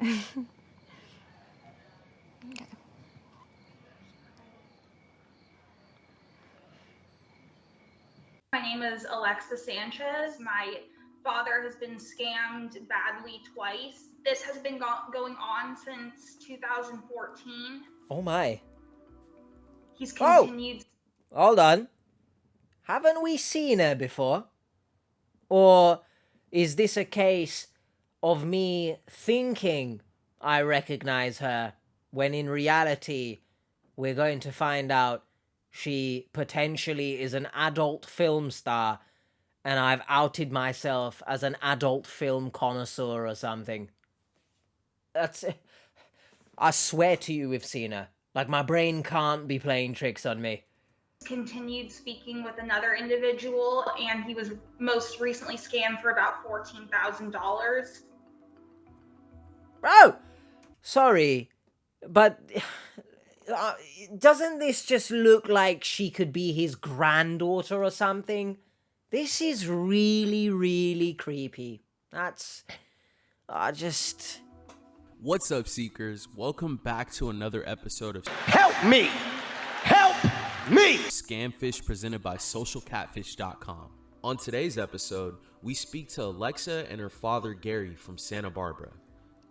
Okay. My name is Alexa Sanchez. My father has been scammed badly twice. This has been going on since 2014. Oh my. He's Oh! continued. Hold on. Haven't we seen her before? Or is this a case of me thinking I recognize her when in reality we're going to find out she potentially is an adult film star and I've outed myself as an adult film connoisseur or something? That's. I swear to you we've seen her. Like, my brain can't be playing tricks on me. Continued speaking with another individual, and he was most recently scammed for about $14,000. Bro! Sorry, but doesn't this just look like she could be his granddaughter or something? This is really, really creepy. That's. I just. What's up, Seekers? Welcome back to another episode of Help me! Help me! Scamfish presented by socialcatfish.com. On today's episode, we speak to Alexa and her father Gary from Santa Barbara.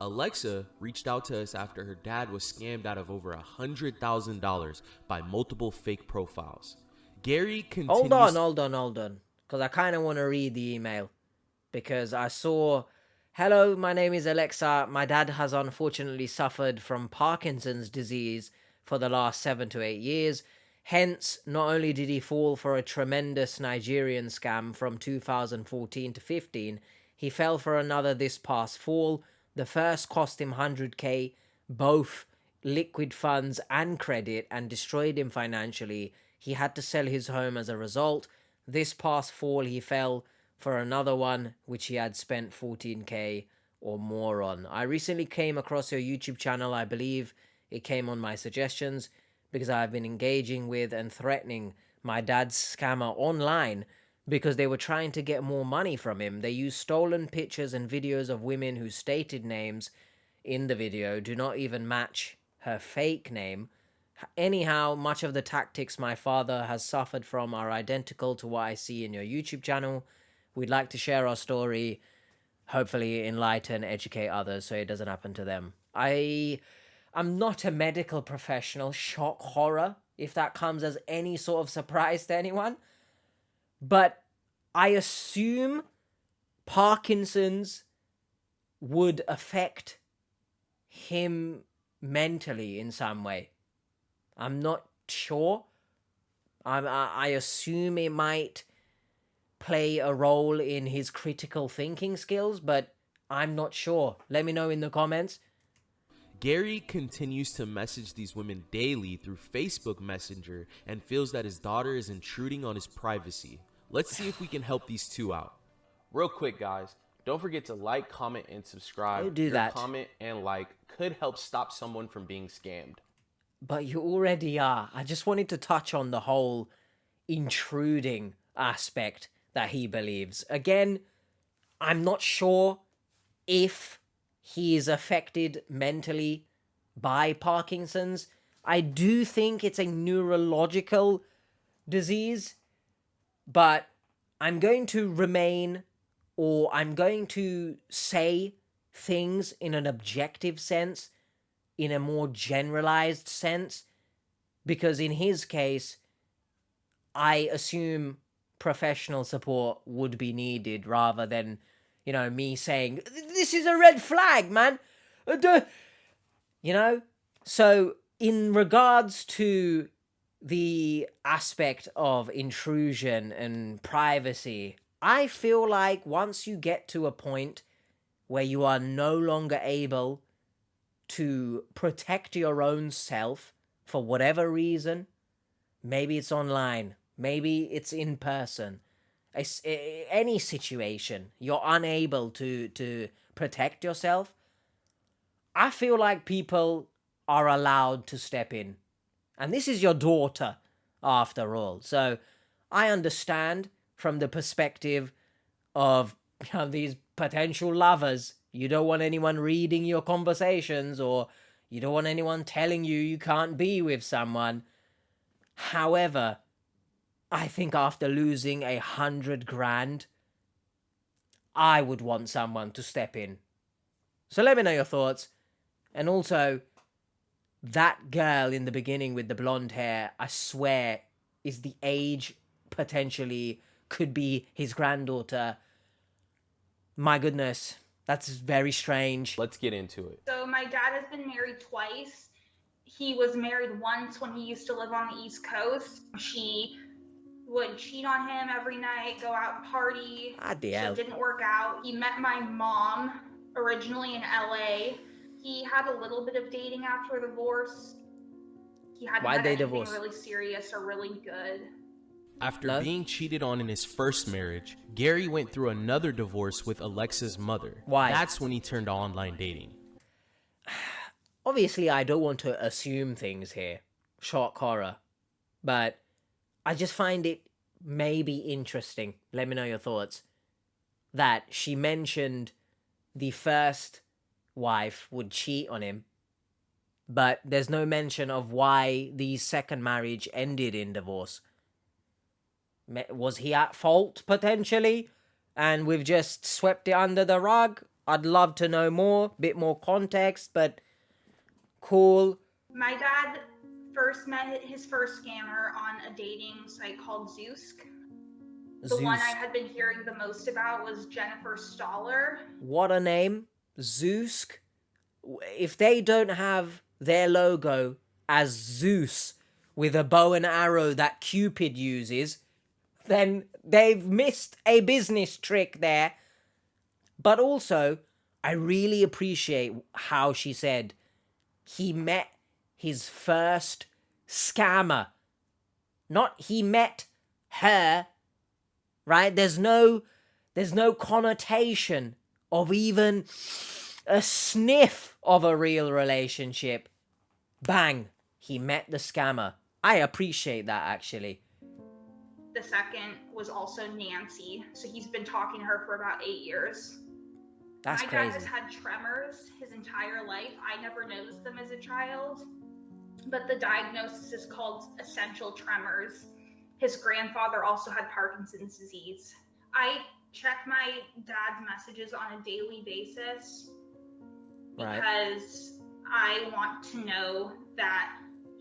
Alexa reached out to us after her dad was scammed out of over $100,000 by multiple fake profiles. Gary continues... Hold on. Because I kind of want to read the email. Because I saw... Hello, my name is Alexa. My dad has unfortunately suffered from Parkinson's disease for the last 7 to 8 years. Hence, not only did he fall for a tremendous Nigerian scam from 2014 to 15, he fell for another this past fall. The first cost him 100k, both liquid funds and credit, and destroyed him financially. He had to sell his home as a result. This past fall, he fell for another one, which he had spent 14k or more on. I recently came across your YouTube channel. I believe it came on my suggestions because I've been engaging with and threatening my dad's scammer online because they were trying to get more money from him. They used stolen pictures and videos of women whose stated names in the video do not even match her fake name. Anyhow, much of the tactics my father has suffered from are identical to what I see in your YouTube channel. We'd like to share our story, hopefully enlighten, educate others so it doesn't happen to them. I'm not a medical professional, shock horror, if that comes as any sort of surprise to anyone. But I assume Parkinson's would affect him mentally in some way. I'm not sure. I assume it might play a role in his critical thinking skills, but I'm not sure. Let me know in the comments. Gary continues to message these women daily through Facebook Messenger and feels that his daughter is intruding on his privacy. Let's see if we can help these two out. Real quick, guys, don't forget to like, comment, and subscribe. I'll do Your that. comment and like could help stop someone from being scammed. But you already are. I just wanted to touch on the whole intruding aspect that he believes. Again, I'm not sure if he is affected mentally by Parkinson's. I do think it's a neurological disease, but I'm going to remain, or I'm going to say things in an objective sense, in a more generalized sense, because in his case, I assume professional support would be needed rather than, me saying, this is a red flag, man. So in regards to the aspect of intrusion and privacy, I feel like once you get to a point where you are no longer able to protect your own self for whatever reason, maybe it's online, maybe it's in person, any situation, you're unable to protect yourself, I feel like people are allowed to step in. And this is your daughter, after all. So I understand from the perspective of these potential lovers You don't want anyone reading your conversations, or you don't want anyone telling you you can't be with someone. However, I think after losing 100 grand, I would want someone to step in. So let me know your thoughts. And also, that girl in the beginning with the blonde hair, I swear, is the age potentially could be his granddaughter. My goodness, that's very strange. Let's get into it. So my dad has been married twice. He was married once when he used to live on the East Coast. She would cheat on him every night, go out and party. Ah, the So hell. it didn't work out. He met my mom originally in LA. He had a little bit of dating after the divorce. He hadn't Why'd had they anything divorce? really serious or really good. After No? being cheated on in his first marriage, Gary went through another divorce with Alexa's mother. Why? That's when he turned to online dating. Obviously, I don't want to assume things here. Shock horror. But I just find it maybe interesting. Let me know your thoughts. That she mentioned the first wife would cheat on him, but there's no mention of why the second marriage ended in divorce. Was he at fault, potentially? And we've just swept it under the rug? I'd love to know more, bit more context, but cool. My dad first met his first scammer on a dating site called Zeusk. The one I had been hearing the most about was Jennifer Stoller. What a name. Zeusk. If they don't have their logo as Zeus with a bow and arrow that Cupid uses, then they've missed a business trick there. But also, I really appreciate how she said he met his first scammer. Not he met her, right? There's no connotation of even a sniff of a real relationship. Bang, he met the scammer. I appreciate that, actually. The second was also Nancy. So he's been talking to her for about 8 years. That's My crazy. dad has had tremors his entire life. I never noticed them as a child, but the diagnosis is called essential tremors. His grandfather also had Parkinson's disease. I check my dad's messages on a daily basis because I want to know that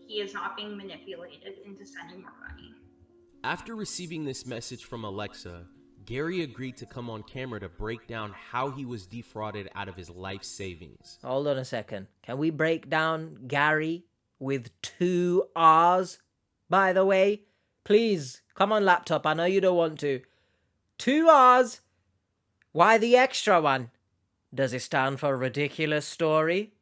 he is not being manipulated into sending more money. After receiving this message from Alexa, Gary agreed to come on camera to break down how he was defrauded out of his life savings. Hold on a second. Can we break down Gary with 2 R's, by the way? Please, come on, laptop. I know you don't want to. 2 R's. Why the extra one? Does it stand for ridiculous story?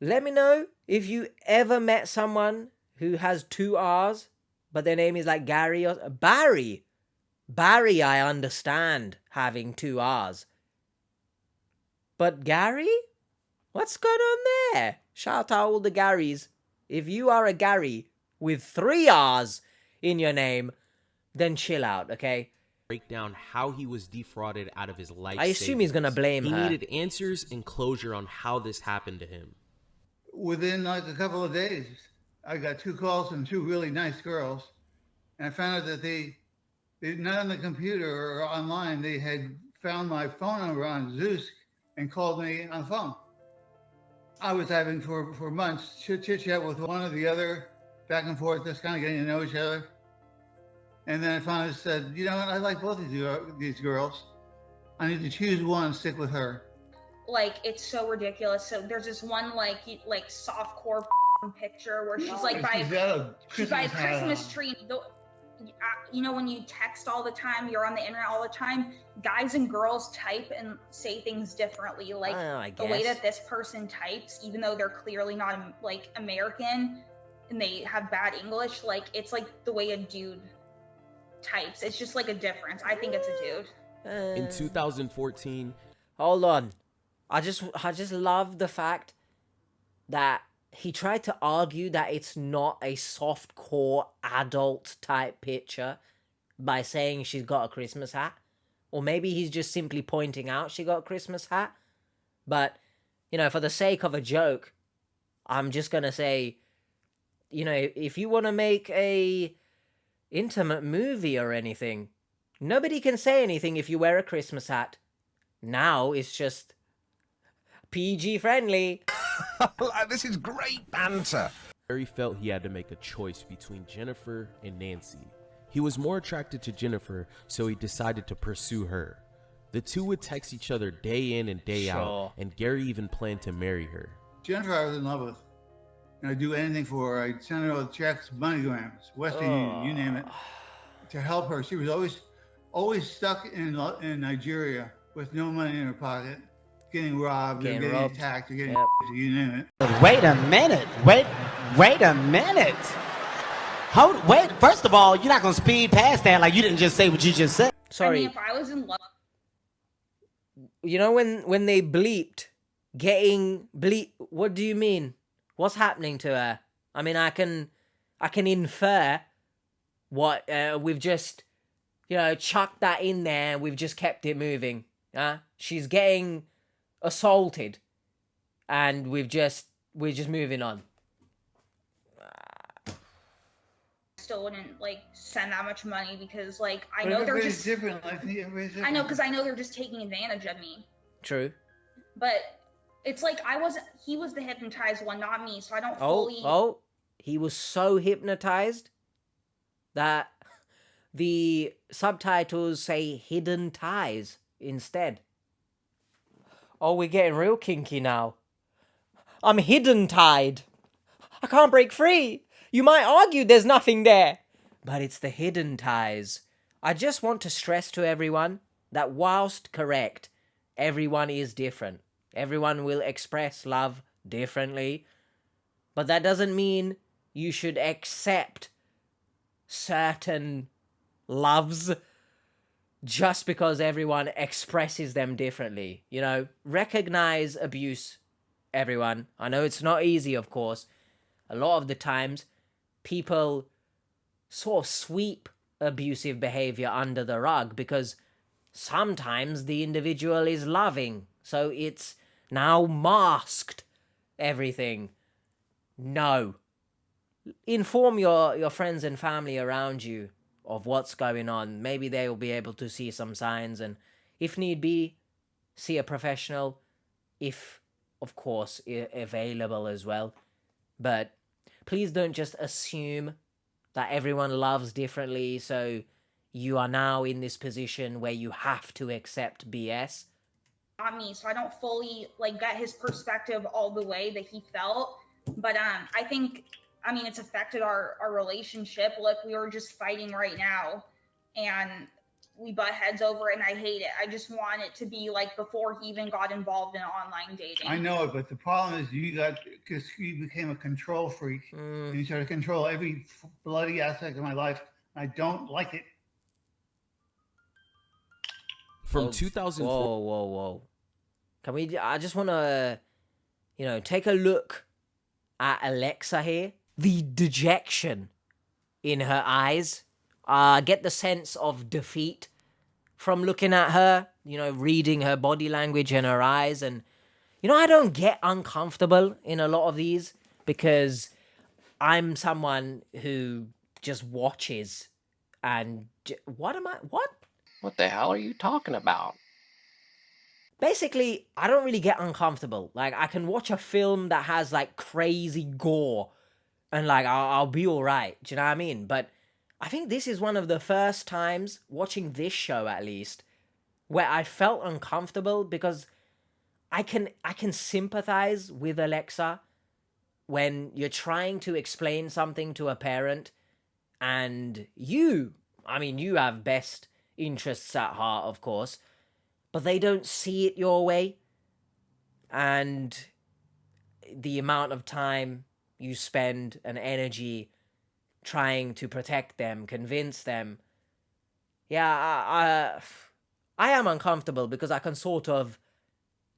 Let me know if you ever met someone who has 2 R's, but their name is like Gary or Barry. Barry, I understand having 2 R's. But Gary? What's going on there? Shout out all the Garys. If you are a Gary with 3 R's in your name, then chill out, okay? Break down how he was defrauded out of his life I assume he's gonna blame He her. needed answers and closure on how this happened to him. Within like a couple of days, I got 2 calls from 2 really nice girls, and I found out that they not on the computer or online, they had found my phone number on Zeus and called me on the phone. I was having for months chit chat with one or the other, back and forth, just kind of getting to know each other. And then I finally said, you know what, I like both of these girls. I need to choose one and stick with her. Like, it's so ridiculous. So there's this one like softcore picture where she's like by a Christmas tree. You know, when you text all the time, you're on the internet all the time, guys and girls type and say things differently. Like I the way guess. that this person types, even though they're clearly not like American and they have bad English, like it's like the way a dude types. It's just like a difference. I think it's a dude. In 2014, Hold on. I just love the fact that he tried to argue that it's not a softcore adult type picture by saying she's got a Christmas hat. Or maybe he's just simply pointing out she got a Christmas hat. But, for the sake of a joke, I'm just going to say, if you want to make a intimate movie or anything, nobody can say anything if you wear a Christmas hat. Now it's just PG friendly. This is great banter. Gary felt he had to make a choice between Jennifer and Nancy. He was more attracted to Jennifer, so he decided to pursue her. The two would text each other day in and day out, and Gary even planned to marry her. Jennifer, I was in love with. And I'd do anything for her. I'd send her all checks, MoneyGrams, Western Union, you name it, to help her. She was always stuck in Nigeria with no money in her pocket, getting robbed, or getting attacked, or getting you name it. Wait a minute. Wait a minute. Wait. First of all, you're not gonna speed past that like you didn't just say what you just said. Sorry. I mean, if I was in love. When they bleeped, what do you mean? What's happening to her? I mean, I can infer what we've just, chucked that in there and we've just kept it moving. She's getting assaulted and we're just moving on. Still wouldn't send that much money because I know they're just different. Everybody's different. I know because I know they're just taking advantage of me. True. But it's he was the hypnotized one, not me, so I don't fully. He was so hypnotized that the subtitles say hidden ties instead. Oh, we're getting real kinky now. I'm hidden tied. I can't break free. You might argue there's nothing there, but it's the hidden ties. I just want to stress to everyone that whilst correct, everyone is different. Everyone will express love differently, but that doesn't mean you should accept certain loves just because everyone expresses them differently. Recognize abuse, everyone. I know it's not easy, of course. A lot of the times, people sort of sweep abusive behavior under the rug because sometimes the individual is loving, so it's now masked everything. No. Inform your friends and family around you of what's going on. Maybe they will be able to see some signs, and if need be, see a professional, if, of course, available as well. But please don't just assume that everyone loves differently, so you are now in this position where you have to accept BS. Not me, so I don't fully get his perspective all the way that he felt. But I think, it's affected our relationship. Look, we were just fighting right now, and we butt heads over it, and I hate it. I just want it to be before he even got involved in online dating. I know it, but the problem is because you became a control freak. And you started to control every bloody aspect of my life. I don't like it. From 2004. Whoa. I just want to, take a look at Alexa here. The dejection in her eyes. Get the sense of defeat from looking at her, reading her body language and her eyes. And, I don't get uncomfortable in a lot of these because I'm someone who just watches and... What? What the hell are you talking about? Basically, I don't really get uncomfortable. I can watch a film that has, crazy gore and, I'll be alright. Do you know what I mean? But I think this is one of the first times, watching this show at least, where I felt uncomfortable because I can sympathize with Alexa when you're trying to explain something to a parent and you have best interests at heart, of course, but they don't see it your way. And the amount of time you spend and energy trying to protect them, convince them. Yeah, I am uncomfortable because I can sort of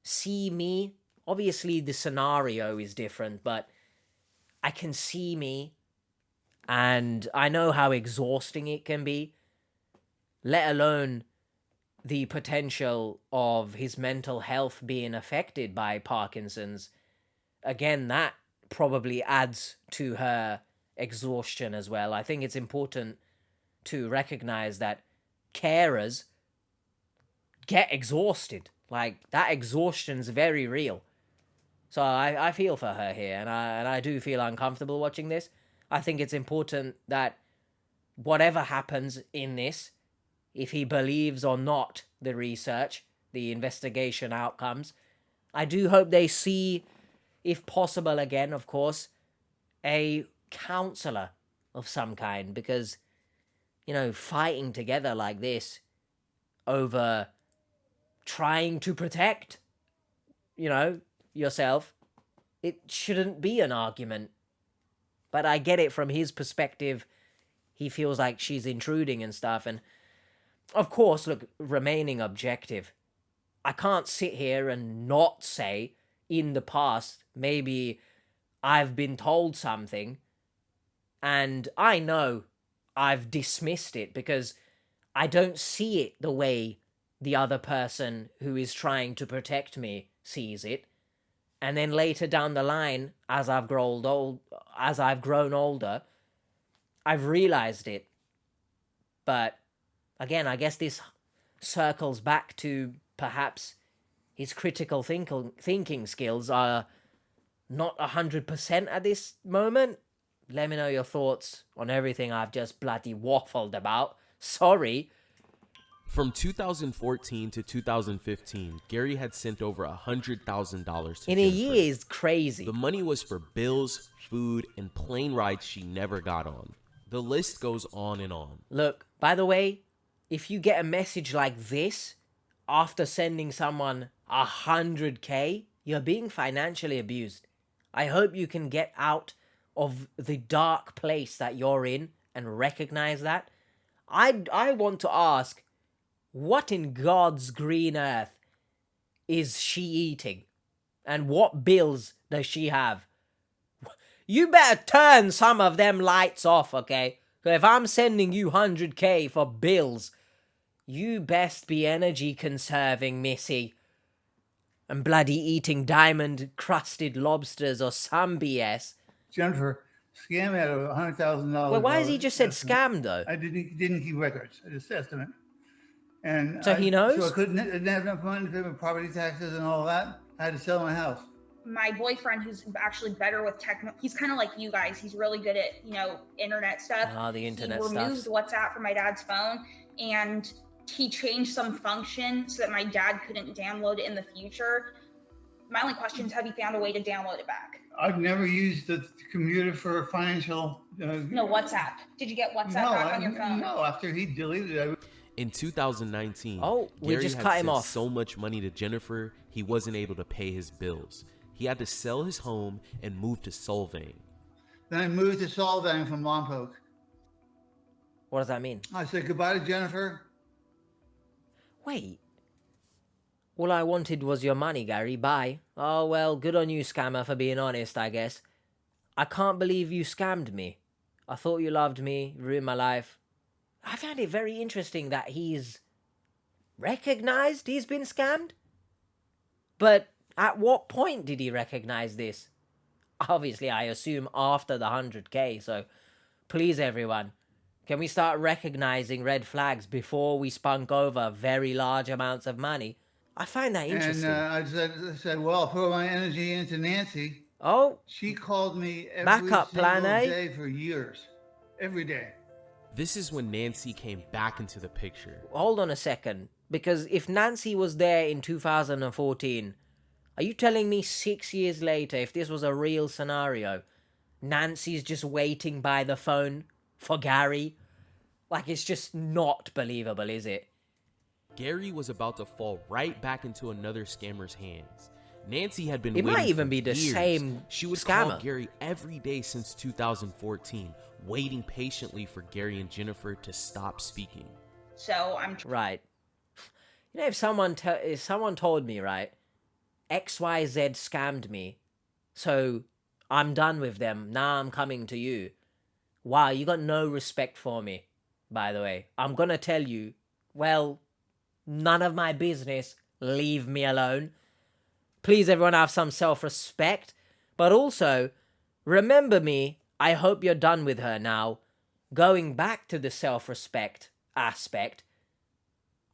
see me. Obviously, the scenario is different, but I can see me, and I know how exhausting it can be, let alone the potential of his mental health being affected by Parkinson's, again, that probably adds to her exhaustion as well. I think it's important to recognize that carers get exhausted. Like, that exhaustion's very real. So I feel for her here, and I do feel uncomfortable watching this. I think it's important that whatever happens in this, if he believes or not the research, the investigation outcomes, I do hope they see, if possible again, of course, a counselor of some kind, because, you know, fighting together like this over trying to protect, you know, yourself, it shouldn't be an argument. But I get it from his perspective. He feels like she's intruding and stuff. And of course, look, remaining objective, I can't sit here and not say in the past, maybe I've been told something and I know I've dismissed it because I don't see it the way the other person who is trying to protect me sees it. And then later down the line, as I've grown older, I've realized it. But again, I guess this circles back to perhaps his critical thinking skills are not 100% at this moment. Let me know your thoughts on everything I've just bloody waffled about. Sorry. From 2014 to 2015, Gary had sent over $100,000 to in a Jennifer. year is crazy. The money was for bills, food, and plane rides she never got on. The list goes on and on. Look, by the way, if you get a message like this after sending someone 100K, you're being financially abused. I hope you can get out of the dark place that you're in and recognize that. I want to ask, what in God's green earth is she eating? And what bills does she have? You better turn some of them lights off, okay? So if I'm sending you 100K for bills, you best be energy conserving, missy. And bloody eating diamond-crusted lobsters or some BS. Jennifer scam out of $100,000. Well, why has he just said scam, though? I didn't keep records. I just estimate. And So he knows? So I didn't have enough money to pay my property taxes and all that. I had to sell my house. My boyfriend, who's actually better with techno, he's kind of like you guys. He's really good at, internet stuff. The internet he stuff. removed WhatsApp from my dad's phone, and he changed some function so that my dad couldn't download it in the future. My only question is, have you found a way to download it back? I've never used the computer for financial... No, WhatsApp. Did you get WhatsApp back on your phone? No, after he deleted it. In 2019, we Gary just had cut him sent off. so much money to Jennifer, he wasn't able to pay his bills. He had to sell his home and move to Solvang. Then I moved to Solvang from Lompoc. What does that mean? I said goodbye to Jennifer. Wait. All I wanted was your money, Gary. Bye. Oh, well, good on you, scammer, for being honest, I guess. I can't believe you scammed me. I thought you loved me, ruined my life. I found it very interesting that he's recognized he's been scammed. But at what point did he recognize this? Obviously, I assume after the 100K, so please, everyone, can we start recognizing red flags before we spunk over very large amounts of money? I find that interesting. And I said, well, I'll put my energy into Nancy. Oh. She called me every Backup plan, single eh? day for years. Every day. This is when Nancy came back into the picture. Hold on a second. Because if Nancy was there in 2014, are you telling me 6 years later, if this was a real scenario, Nancy's just waiting by the phone for Gary? Like, it's just not believable, is it? Gary was about to fall right back into another scammer's hands. Nancy had been It waiting might even for be the years. same She would scammer. call Gary every day since 2014, waiting patiently for Gary and Jennifer to stop speaking. So I'm Right. You know, if someone told me, right, XYZ scammed me, so I'm done with them, now I'm coming to you. Wow, you got no respect for me, by the way. I'm gonna tell you, well, None of my business. Leave me alone. Please, everyone, have some self-respect. But also, remember me. I hope you're done with her now. Going back to the self-respect aspect,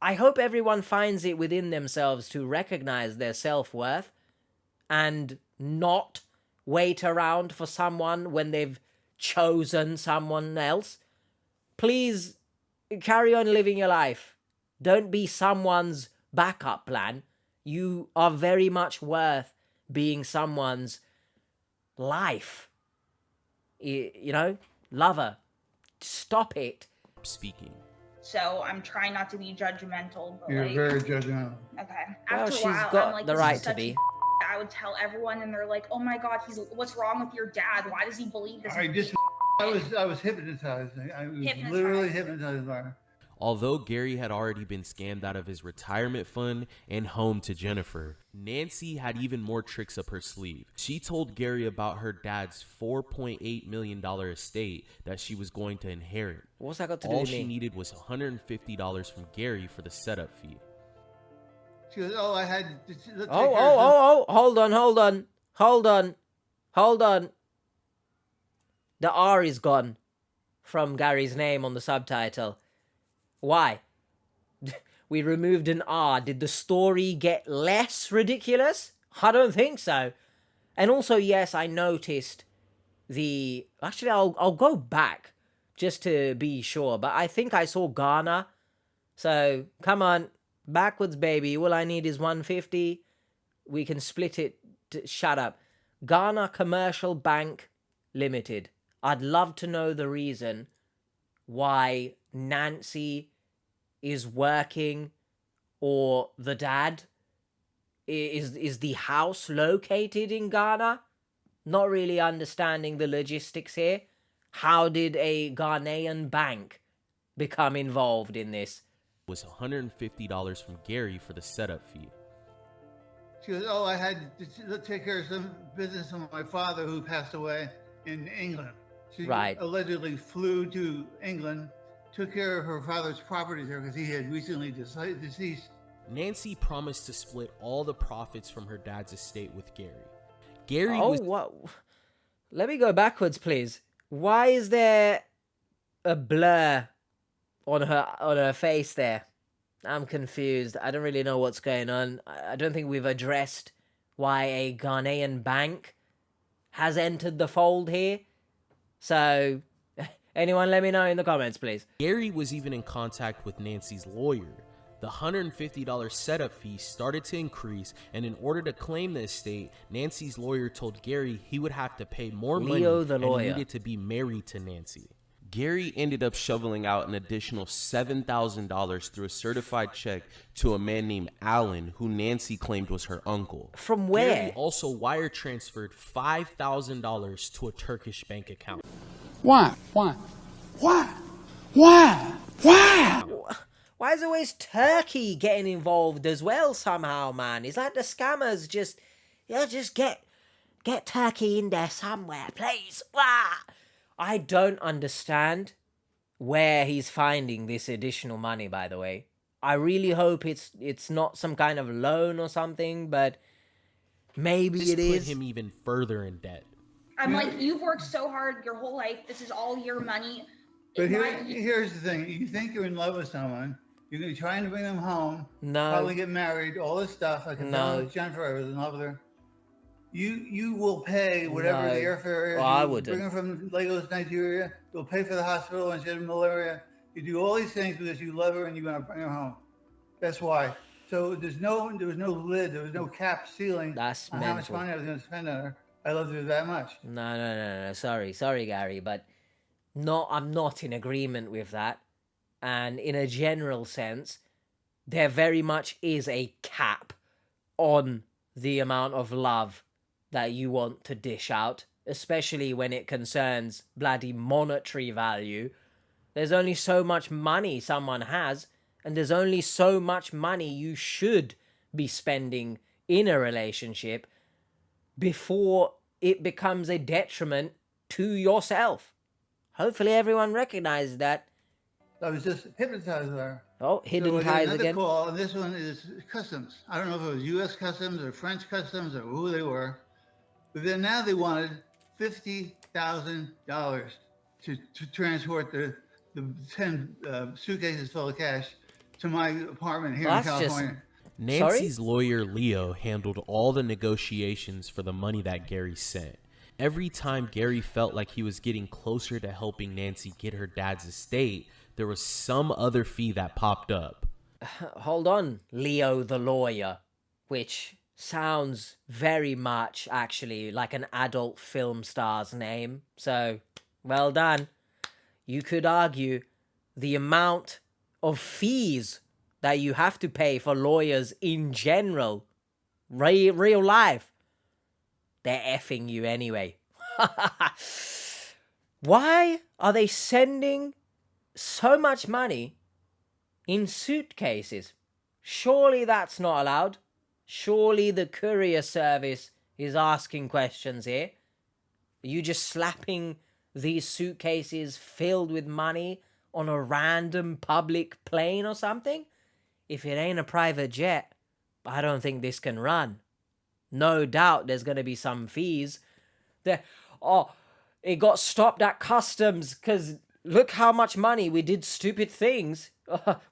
I hope everyone finds it within themselves to recognize their self-worth and not wait around for someone when they've chosen someone else. Please carry on living your life. Don't be someone's backup plan. You are very much worth being someone's life. You know, lover. Stop it. Speaking. So I'm trying not to be judgmental, but You're like, very judgmental. okay. Well, After a she's while, got I'm like, the this right is to such be. I would tell everyone, and they're like, "Oh my God, what's wrong with your dad? Why does he believe this?" I was hypnotized. I was literally hypnotized by her. Although Gary had already been scammed out of his retirement fund and home to Jennifer, Nancy had even more tricks up her sleeve. She told Gary about her dad's $4.8 million estate that she was going to inherit. What's that got to do All with she me? needed was $150 from Gary for the setup fee. She goes, "Oh, I had to take care of Hold on. The R is gone from Gary's name on the subtitle. Why? We removed an R. Did the story get less ridiculous? I don't think so. And also, yes, I noticed the... Actually, I'll go back just to be sure. But I think I saw Ghana. So, come on. Backwards, baby. All I need is 150. We can split it. Shut up. Ghana Commercial Bank Limited. I'd love to know the reason why Nancy is working, or the dad. Is the house located in Ghana? Not really understanding the logistics here. How did a Ghanaian bank become involved in this? Was $150 from Gary for the setup fee. She goes, "Oh, I had to take care of some business of my father who passed away in England." She Right. allegedly flew to England, took care of her father's property there because he had recently deceased. Nancy promised to split all the profits from her dad's estate with Gary. Gary Oh, was... what? Let me go backwards, please. Why is there a blur on her face there? I'm confused. I don't really know what's going on. I don't think we've addressed why a Ghanaian bank has entered the fold here. So, anyone let me know in the comments, please. Gary was even in contact with Nancy's lawyer. The $150 setup fee started to increase, and in order to claim the estate, Nancy's lawyer told Gary he would have to pay more Leo money the and lawyer. needed to be married to Nancy. Gary ended up shoveling out an additional $7,000 through a certified check to a man named Alan, who Nancy claimed was her uncle. From where? Gary also wire transferred $5,000 to a Turkish bank account. Why? Why is always Turkey getting involved as well somehow, man? It's like the scammers just get Turkey in there somewhere, please. Wah! I don't understand where he's finding this additional money, by the way. I really hope it's not some kind of loan or something, but maybe This it put is. him even further in debt. I'm like, you've worked so hard your whole life. This is all your money. But here's the thing: you think you're in love with someone, you're gonna try to bring them home, No. probably get married, all this stuff. I can tell with Jennifer, I was in love with her. You will pay whatever No. the airfare is. Well, I You wouldn't. bring her from Lagos, Nigeria. You'll pay for the hospital when she has malaria. You do all these things because you love her and you want to bring her home. That's why. So there was no lid, there was no cap ceiling That's on how much mental. money I was going to spend on her. I loved her that much. No. Sorry, Gary, but I'm not in agreement with that. And in a general sense, there very much is a cap on the amount of love that you want to dish out, especially when it concerns bloody monetary value. There's only so much money someone has, and there's only so much money you should be spending in a relationship before it becomes a detriment to yourself. Hopefully everyone recognizes that. I was just hypnotized there. Oh, So hidden I get ties another again. call, and this one is customs. I don't know if it was U.S. Customs or French Customs or who they were, but then now they wanted $50,000 to transport the 10 suitcases full of cash to my apartment here Well, in that's just. California. Nancy's lawyer Leo handled all the negotiations for the money that Gary sent. Every time Gary felt like he was getting closer to helping Nancy get her dad's estate, there was some other fee that popped up. Hold on, Leo the lawyer, which sounds very much actually like an adult film star's name. So, well done. You could argue the amount of fees that you have to pay for lawyers in general, real life, they're effing you anyway. Why are they sending so much money in suitcases? Surely that's not allowed. Surely the courier service is asking questions here. Are you just slapping these suitcases filled with money on a random public plane or something? If it ain't a private jet, I don't think this can run. No doubt there's going to be some fees. It got stopped at customs because look how much money we did stupid things.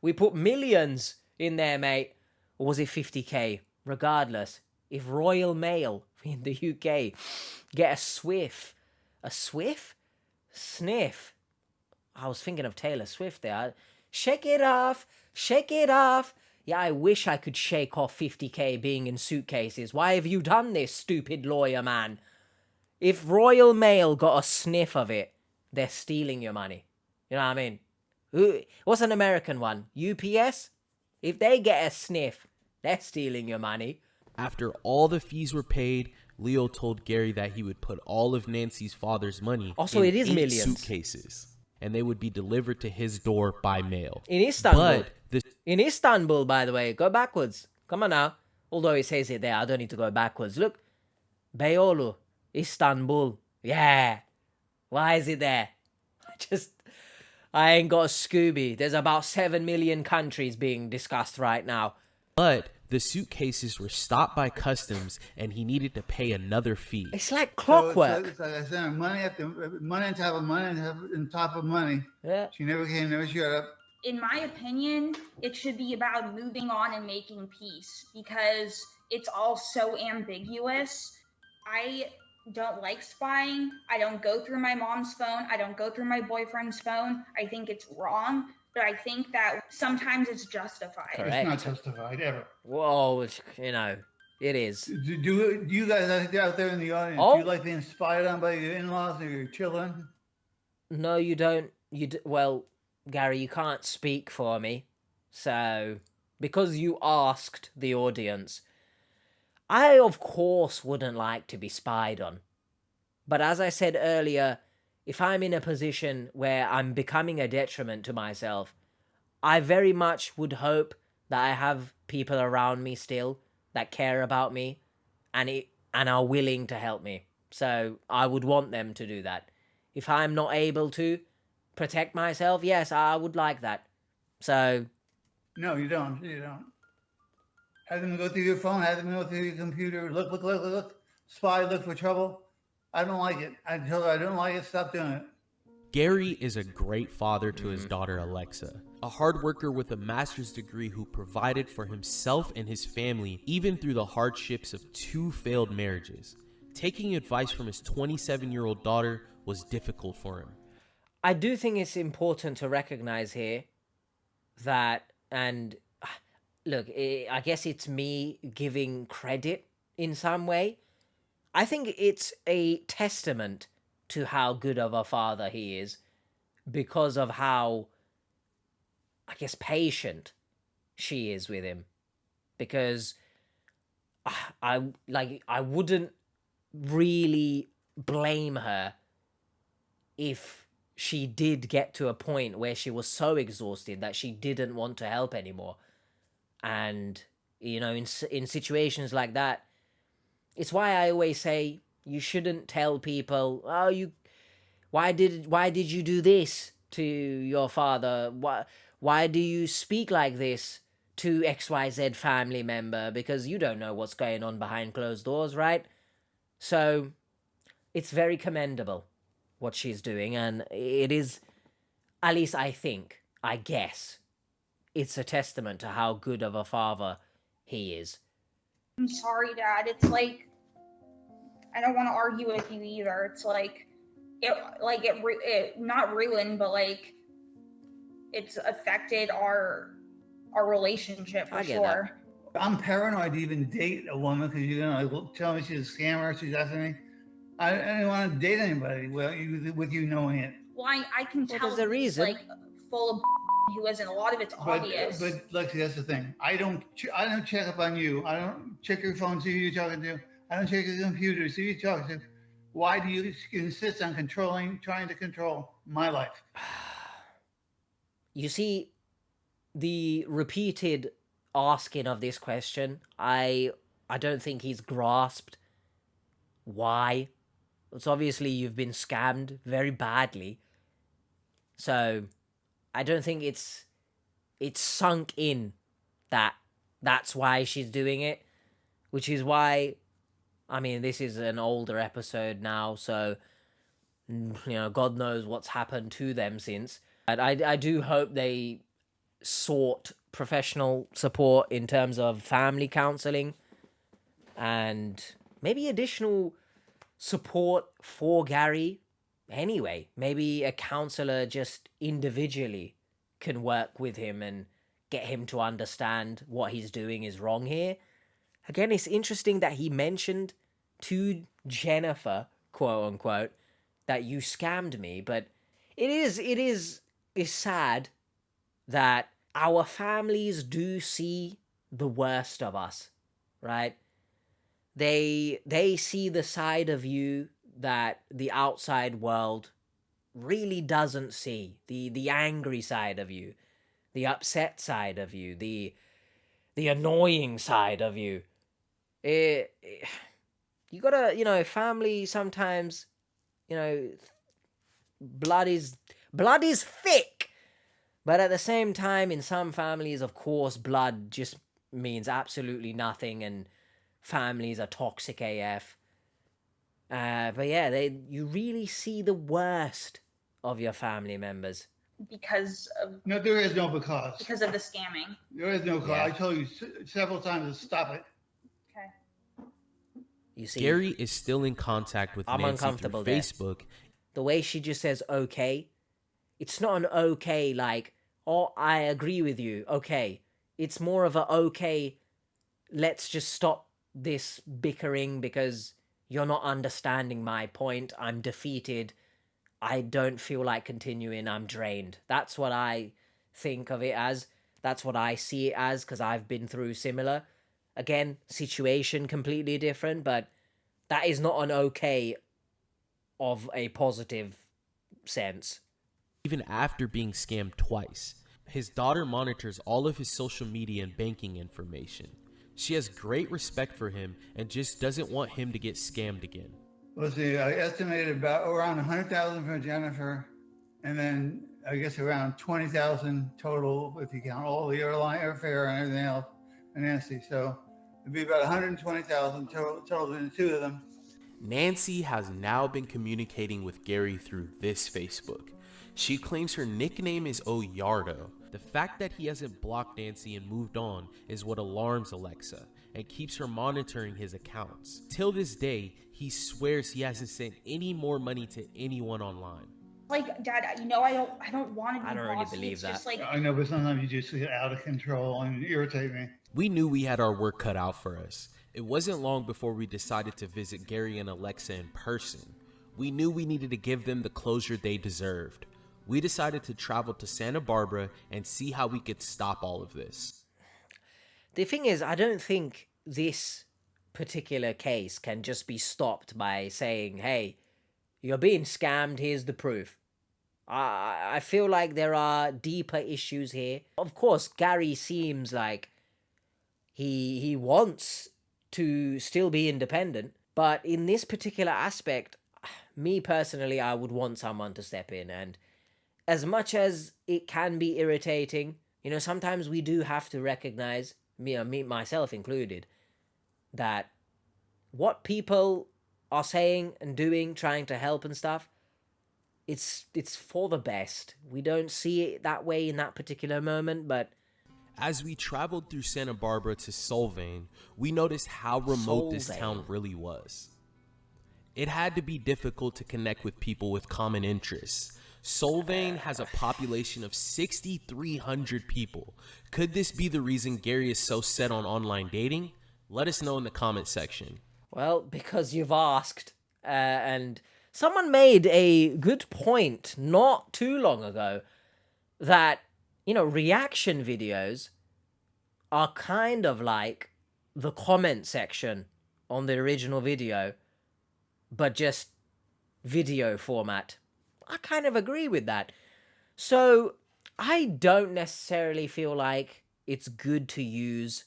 We put millions in there, mate. Or was it 50k? Regardless, if Royal Mail in the UK get a Swift, sniff. I was thinking of Taylor Swift there. Shake it off. Yeah, I wish I could shake off 50k being in suitcases. Why have you done this, stupid lawyer man? If Royal Mail got a sniff of it, they're stealing your money. You know what I mean? What's an American one? UPS? If they get a sniff, they're stealing your money. After all the fees were paid, Leo told Gary that he would put all of Nancy's father's money Also, in it is 8 millions. suitcases, and they would be delivered to his door by mail. In Istanbul. But In Istanbul, by the way. Go backwards. Come on now. Although it says it there, I don't need to go backwards. Look. Beyoğlu. Istanbul. Yeah. Why is it there? I ain't got a Scooby. There's about 7 million countries being discussed right now. But the suitcases were stopped by customs, and he needed to pay another fee. It's like clockwork. So it's like I said, money on top of money on top of money. Yeah. She never came, never showed up. In my opinion, it should be about moving on and making peace because it's all so ambiguous. I don't like spying. I don't go through my mom's phone. I don't go through my boyfriend's phone. I think it's wrong, but I think that sometimes it's justified. Correct. It's not justified ever. Whoa, it is. Do you guys out there in the audience, do you like being spied on by your in-laws or your children? No, you don't. Well, Gary, you can't speak for me. So, because you asked the audience, I, of course, wouldn't like to be spied on. But as I said earlier, if I'm in a position where I'm becoming a detriment to myself, I very much would hope that I have people around me still that care about me and are willing to help me. So I would want them to do that. If I'm not able to protect myself, yes, I would like that. So... No, you don't. You don't. Have them go through your phone, have them go through your computer, look, spy, look for trouble. I don't like it. I told her I don't like it, stop doing it. Gary is a great father to his daughter Alexa, a hard worker with a master's degree who provided for himself and his family even through the hardships of 2 failed marriages. Taking advice from his 27-year-old daughter was difficult for him. I do think it's important to recognize here that, and look, I guess it's me giving credit in some way. I think it's a testament to how good of a father he is because of how, I guess, patient she is with him. Because I wouldn't really blame her if she did get to a point where she was so exhausted that she didn't want to help anymore. And, in situations like that, it's why I always say you shouldn't tell people, why did you do this? to your father, why do you speak like this to XYZ family member? Because you don't know what's going on behind closed doors, right? So it's very commendable what she's doing, and it is, at least I guess, it's a testament to how good of a father he is. I'm sorry, Dad. It's like, I don't want to argue with you either. It's like, it not ruined, but like, it's affected our relationship for I get sure. I'm paranoid to even date a woman because you're gonna like, tell me she's a scammer. She's asking me. I didn't want to date anybody with you knowing it. Well, I can tell there's a he's, reason. like full of who isn't. A lot of it's obvious. But Lexi, that's the thing. I don't check up on you. I don't check your phone, see who you're talking to. I don't check your computer, see who you're talking to. Why do you insist on trying to control my life? You see, the repeated asking of this question, I don't think he's grasped why. It's obviously you've been scammed very badly. So I don't think it's sunk in that that's why she's doing it, which is why, I mean, this is an older episode now, so God knows what's happened to them since. But I do hope they sought professional support in terms of family counseling and maybe additional support for Gary anyway. Maybe a counselor just individually can work with him and get him to understand what he's doing is wrong here. Again, it's interesting that he mentioned to Jennifer, quote unquote, that you scammed me, but it is sad that our families do see the worst of us, right? They see the side of you that the outside world really doesn't see. The angry side of you, the upset side of you, the annoying side of you. You gotta, family sometimes, blood is thick. But at the same time, in some families, of course, blood just means absolutely nothing, and families are toxic AF. But yeah, you really see the worst of your family members. Because of No, there is no because. Because of the scamming. There is no because. Yeah. I told you several times to stop it. Okay. You see, Gary is still in contact with I'm Nancy uncomfortable through there. Facebook. the way she just says okay, it's not an okay like, oh, I agree with you, okay. It's more of a okay, let's just stop this bickering because you're not understanding my point. I'm defeated. I don't feel like continuing. I'm drained. That's what I think of it as. That's what I see it as because I've been through similar. Again, situation completely different, but that is not an okay of a positive sense. Even after being scammed twice, his daughter monitors all of his social media and banking information. She has great respect for him and just doesn't want him to get scammed again. Let's see, I estimated about around 100,000 for Jennifer, and then I guess around 20,000 total if you count all the airfare and everything else, and Nancy. So it'd be about 120,000 total in the two of them. Nancy has now been communicating with Gary through this Facebook. She claims her nickname is Oyardo. The fact that he hasn't blocked Nancy and moved on is what alarms Alexa and keeps her monitoring his accounts. Till this day, he swears he hasn't sent any more money to anyone online. Like, Dad, I don't want to be I don't really bossy. believe it's that. Just like, I know, but sometimes you just get out of control and irritate me. We knew we had our work cut out for us. It wasn't long before we decided to visit Gary and Alexa in person. We knew we needed to give them the closure they deserved. We decided to travel to Santa Barbara and see how we could stop all of this. The thing is, I don't think this particular case can just be stopped by saying, hey, you're being scammed, here's the proof. I feel like there are deeper issues here. Of course, Gary seems like he wants to still be independent, but in this particular aspect, me personally, I would want someone to step in and as much as it can be irritating, you know, sometimes we do have to recognize, me myself included, that what people are saying and doing, trying to help and stuff, it's for the best. We don't see it that way in that particular moment, but As we traveled through Santa Barbara to Solvang, we noticed how remote this town really was. It had to be difficult to connect with people with common interests. Solvang has a population of 6,300 people. Could this be the reason Gary is so set on online dating? Let us know in the comment section. well, because you've asked, and someone made a good point not too long ago that, you know, reaction videos are kind of like the comment section on the original video, but just video format. I kind of agree with that. So I don't necessarily feel like it's good to use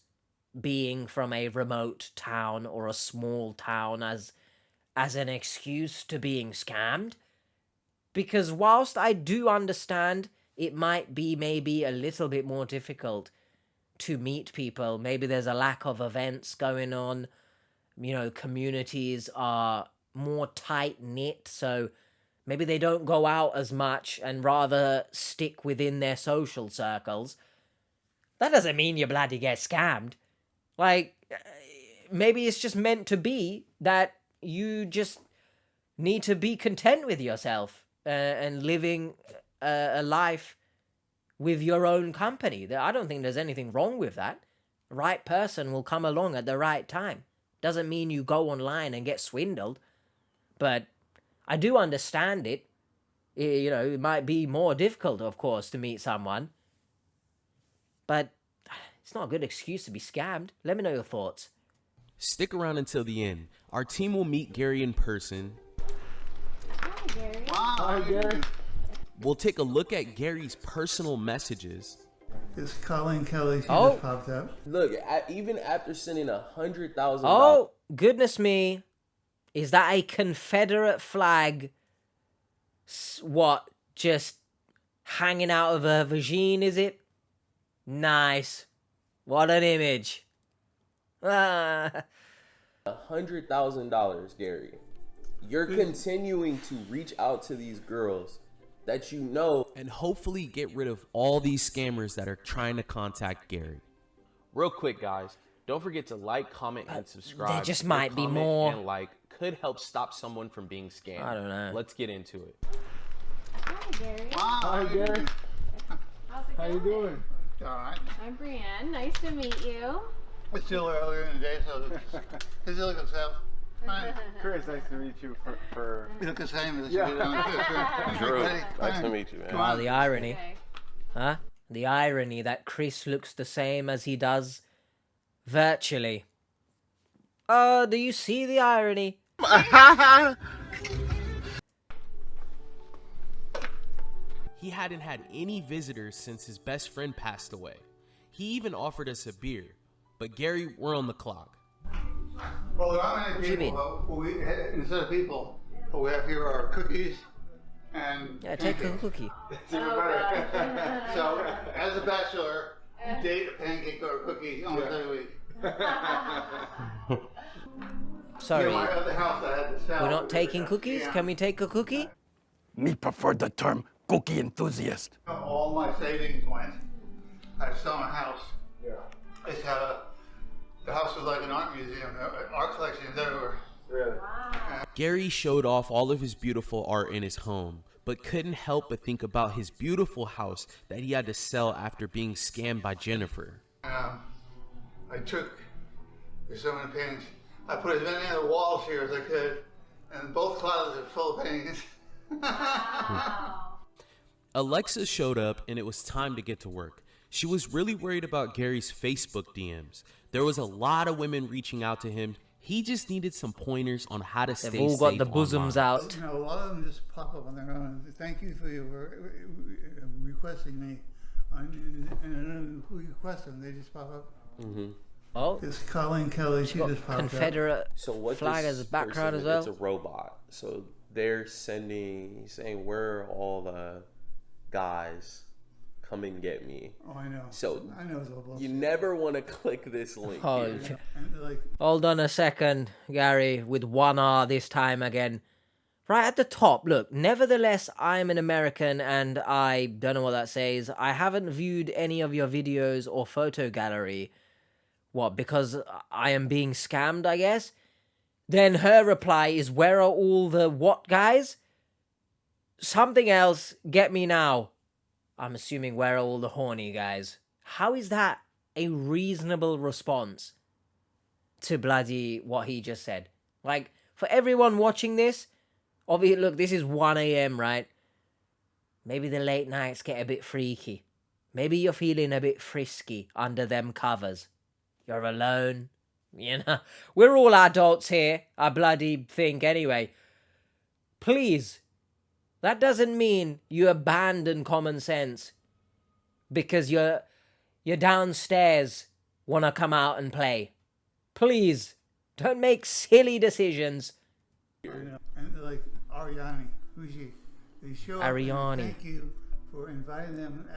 being from a remote town or a small town as an excuse to being scammed. Because whilst I do understand it might be maybe a little bit more difficult to meet people, maybe there's a lack of events going on, you know, communities are more tight-knit, so maybe they don't go out as much and rather stick within their social circles. That doesn't mean you bloody get scammed. Like, maybe it's just meant to be that you just need to be content with yourself and living a life with your own company. I don't think there's anything wrong with that. The right person will come along at the right time. Doesn't mean you go online and get swindled. But I do understand it. You know, it might be more difficult, of course, to meet someone. But it's not a good excuse to be scammed. Let me know your thoughts. Stick around until the end. Our team will meet Gary in person. Hi, Gary. Hi, Gary. We'll take a look at Gary's personal messages. It's Colleen Kelly. She Oh. just popped up. Look, even after sending $100,000. Oh, goodness me. Is that a Confederate flag? What? Just hanging out of her vagine, is it? Nice. What an image. Ah. $100,000, Gary. You're continuing to reach out to these girls that you know and hopefully get rid of all these scammers that are trying to contact Gary. Real quick, guys, don't forget to like, comment, and subscribe. There just Your might be comment more. And like could help stop someone from being scammed. I don't know. Let's get into it. Hi, Gary. Hi, Gary. How's it How you going? doing? All right. I'm Brienne. Nice to meet you. It's still earlier in the day, so does it look yourself? Fine. Chris, nice to meet you for You look the same as Yeah. you do. Drew. Ready? Nice Fine. to meet you, man. Come Wow, on. the irony. Okay. Huh? The irony that Chris looks the same as he does virtually. Do you see the irony? He hadn't had any visitors since his best friend passed away. He even offered us a beer. But Gary, we're on the clock. Well, there aren't What do many you people, but instead of people, what we have here are cookies and Yeah, take a pancakes. cookie. It's even better. So, as a bachelor, you date a pancake or a cookie almost every week. Sorry, My other house, I had the salad. we're not taking cookies? Yeah. Can we take a cookie? Me prefer the term cookie enthusiast. All my savings went. I sold my house. Yeah. I just had the house was like an art museum. Art collections everywhere. Really? Gary showed off all of his beautiful art in his home, but couldn't help but think about his beautiful house that he had to sell after being scammed by Jennifer. I took, there's so many paintings. I put as many on the walls here as I could, and both closets are full of paintings. Alexa showed up and it was time to get to work. She was really worried about Gary's Facebook DMs. There was a lot of women reaching out to him. He just needed some pointers on how to stay They've all got safe the bosoms online. out. You know, a lot of them just pop up on their own. Thank you for requesting me. And I don't know who requested them. They just pop up. Oh, It's Colleen Kelly. She got just popped up. Confederate So what flag this as a background person as is, well. It's a robot. So they're saying where are all the guys, come and get me. Oh, I know. So I know it's all bullshit. you never want to click this link. Oh, here. And like, hold on a second, Gary, with one R this time again. Right at the top, look, nevertheless, I'm an American and I don't know what that says. I haven't viewed any of your videos or photo gallery. What, because I am being scammed, I guess? Then her reply is, where are all the what guys? Something else, get me now. I'm assuming where are all the horny guys? How is that a reasonable response to bloody what he just said? Like, for everyone watching this, obviously, look, this is 1 a.m., right? Maybe the late nights get a bit freaky. Maybe you're feeling a bit frisky under them covers. You're alone. You know, we're all adults here, I bloody think anyway. Please, that doesn't mean you abandon common sense because you're downstairs want to come out and play. Please, don't make silly decisions. I know. And like Ariani, who's she? They show up Ariani. and thank you for inviting them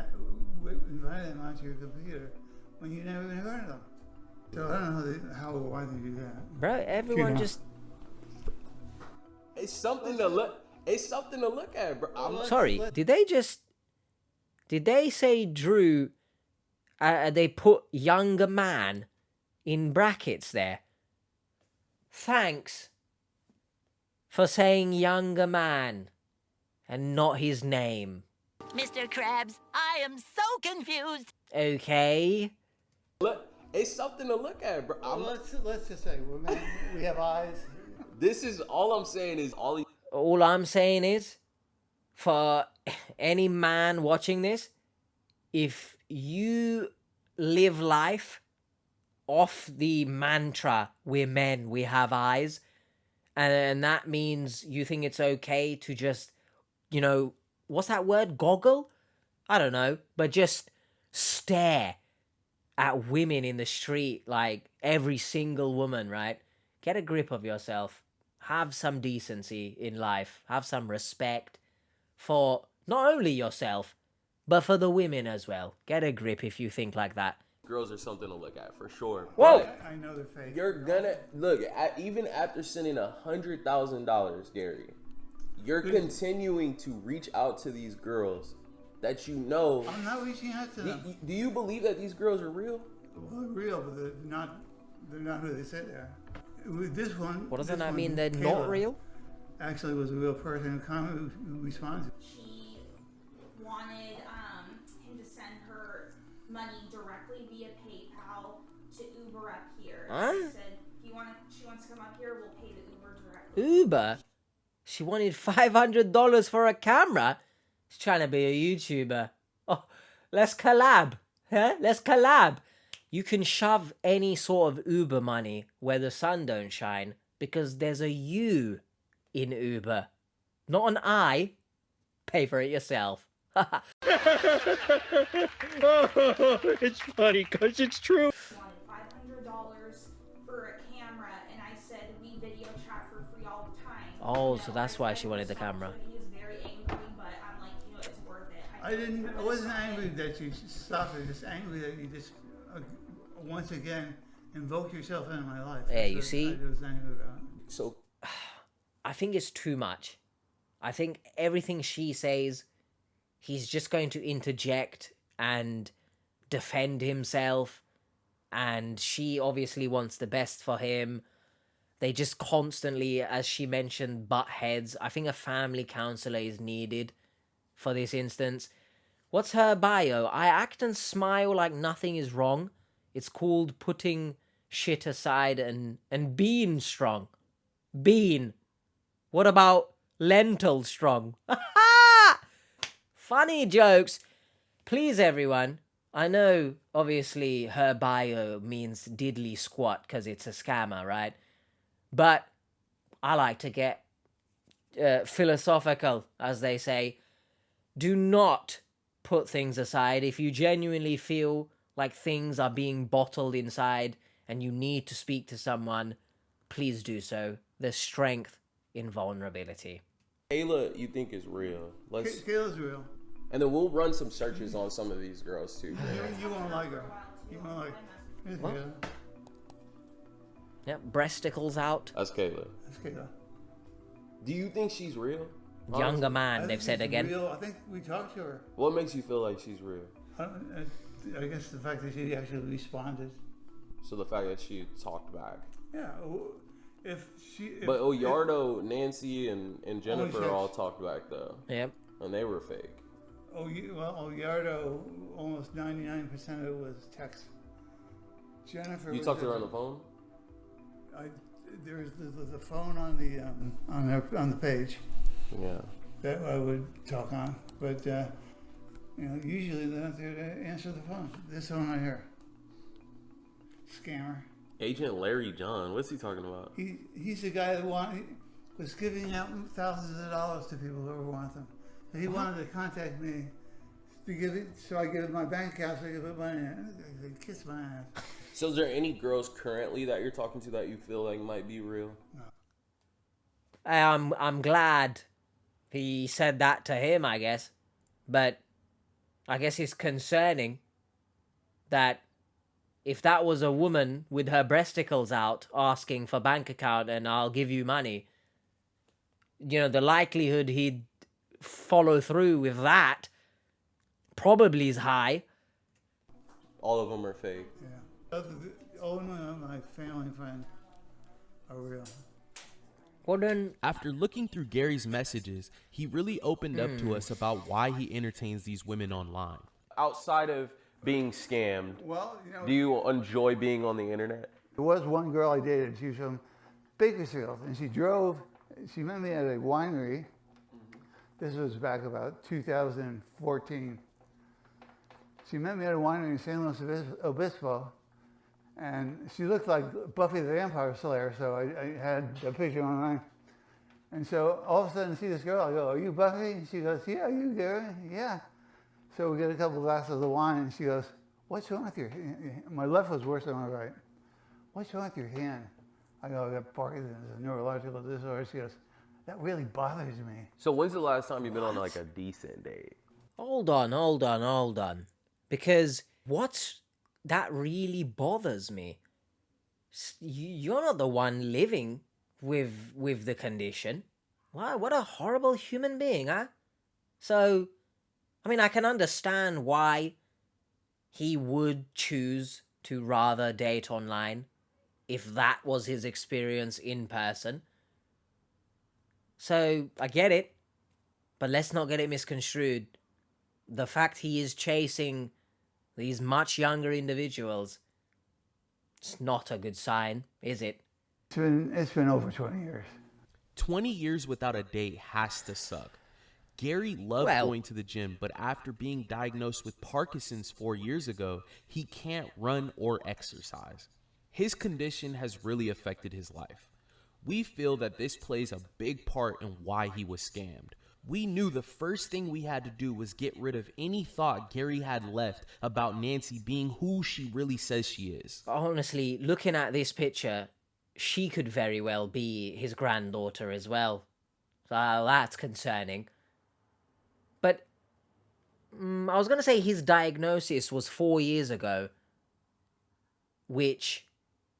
onto your computer when you never even heard of them. So I don't know how or why they do that. Bro, everyone know. just... It's something to look. It's something to look at, bro. Sorry, did they say Drew, they put younger man in brackets there? Thanks for saying younger man and not his name. Mr. Krabs, I am so confused. Okay. Look, it's something to look at, bro. Let's just say we're men, we have eyes. This is all I'm saying is All I'm saying is, for any man watching this, if you live life off the mantra, we're men, we have eyes, and that means you think it's okay to just, you know, what's that word? Goggle? I don't know, but just stare at women in the street, like every single woman, right? Get a grip of yourself. Have some decency in life. Have some respect for not only yourself, but for the women as well. Get a grip if you think like that. girls are something to look at for sure. Whoa! I know they're fake. You're gonna look even after sending $100,000, Gary. You're continuing to reach out to these girls that you know. I'm not reaching out to them. Do you believe that these girls are real? Well, they're real, but they're not who they say they are. With this one. What does that one, mean? They're Kayla, not real? Actually, was a real person who responded. She wanted him to send her money directly via PayPal to Uber up here. Huh? She said, she wants to come up here, we'll pay the Uber directly. Uber? She wanted $500 for a camera? She's trying to be a YouTuber. Oh, let's collab. Huh? Let's collab. You can shove any sort of Uber money where the sun don't shine because there's a U in Uber. Not an I. Pay for it yourself. It's funny because it's true. She wanted $500 for a camera, and I said we video chat for free all the time. Oh, so that's why she wanted the camera. He was very angry, but I'm like, it's worth it. I wasn't angry that you stopped it. Just angry that you just once again invoked yourself into my life. Yeah, That's you what see? I was angry about. So I think it's too much. I think everything she says, he's just going to interject and defend himself. And she obviously wants the best for him. They just constantly, as she mentioned, butt heads. I think a family counselor is needed for this instance. What's her bio? I act and smile like nothing is wrong. It's called putting shit aside and being strong. Bean. What about lentil strong? Funny jokes. Please, everyone. I know, obviously, her bio means diddly squat because it's a scammer, right? But I like to get philosophical, as they say. Do not put things aside. If you genuinely feel like things are being bottled inside and you need to speak to someone, please do so. There's strength in vulnerability. Kayla, you think is real? Kayla's real. And then we'll run some searches on some of these girls too. You won't like her. You won't like her. What? Yep, breasticles out. That's Kayla. That's Kayla. Do you think she's real? Younger Honestly? man, they've said again. Real. I think we talked to her. What makes you feel like she's real? I guess the fact that she actually responded. So the fact that she talked back. Yeah. But Oyardo, Nancy, and Jennifer all talked back though. Yep. And they were fake. Oyardo, almost 99% of it was text. Jennifer. You talked to her on the phone? There's the phone on the page. Yeah. That I would talk on, but usually they're not there to answer the phone. This one right here. Scammer. Agent Larry John. What's he talking about? He's the guy that was giving out thousands of dollars to people who want them. So he wanted to contact me to give it, so I give him my bank account so I can put money in it. They kiss my ass. So is there any girls currently that you're talking to that you feel like might be real? No. I'm glad he said that to him, I guess. But I guess it's concerning that if that was a woman with her breasticles out asking for bank account and I'll give you money, the likelihood he'd follow through with that probably is high. All of them are fake. Yeah. All my family and friends are real. Well then, after looking through Gary's messages, he really opened up to us about why he entertains these women online. Outside of being scammed, do you enjoy being on the internet? There was one girl I dated. She was from Bakersfield, and she met me at a winery. This was back about 2014. She met me at a winery in San Luis Obispo, and she looked like Buffy the Vampire Slayer, so I had a picture online. And so all of a sudden I see this girl, I go, "Are you Buffy?" And she goes, "Yeah, you Gary?" "Yeah." So we get a couple glasses of wine, and she goes, "What's wrong with your hand?" My left was worse than my right. "What's wrong with your hand?" I go, "I got Parkinson's, a neurological disorder." She goes, "That really bothers me." So when's the last time you've been on like a decent date? Hold on. Because that really bothers me. You're not the one living with the condition. Wow, what a horrible human being, huh? So, I can understand why he would choose to rather date online if that was his experience in person. So, I get it, but let's not get it misconstrued. The fact he is chasing these much younger individuals, it's not a good sign, is it? It's been over 20 years. 20 years without a date has to suck. Gary loved going to the gym, but after being diagnosed with Parkinson's 4 years ago, he can't run or exercise. His condition has really affected his life. We feel that this plays a big part in why he was scammed. We knew the first thing we had to do was get rid of any thought Gary had left about Nancy being who she really says she is. Honestly, looking at this picture, she could very well be his granddaughter as well. So that's concerning. But I was going to say his diagnosis was 4 years ago, which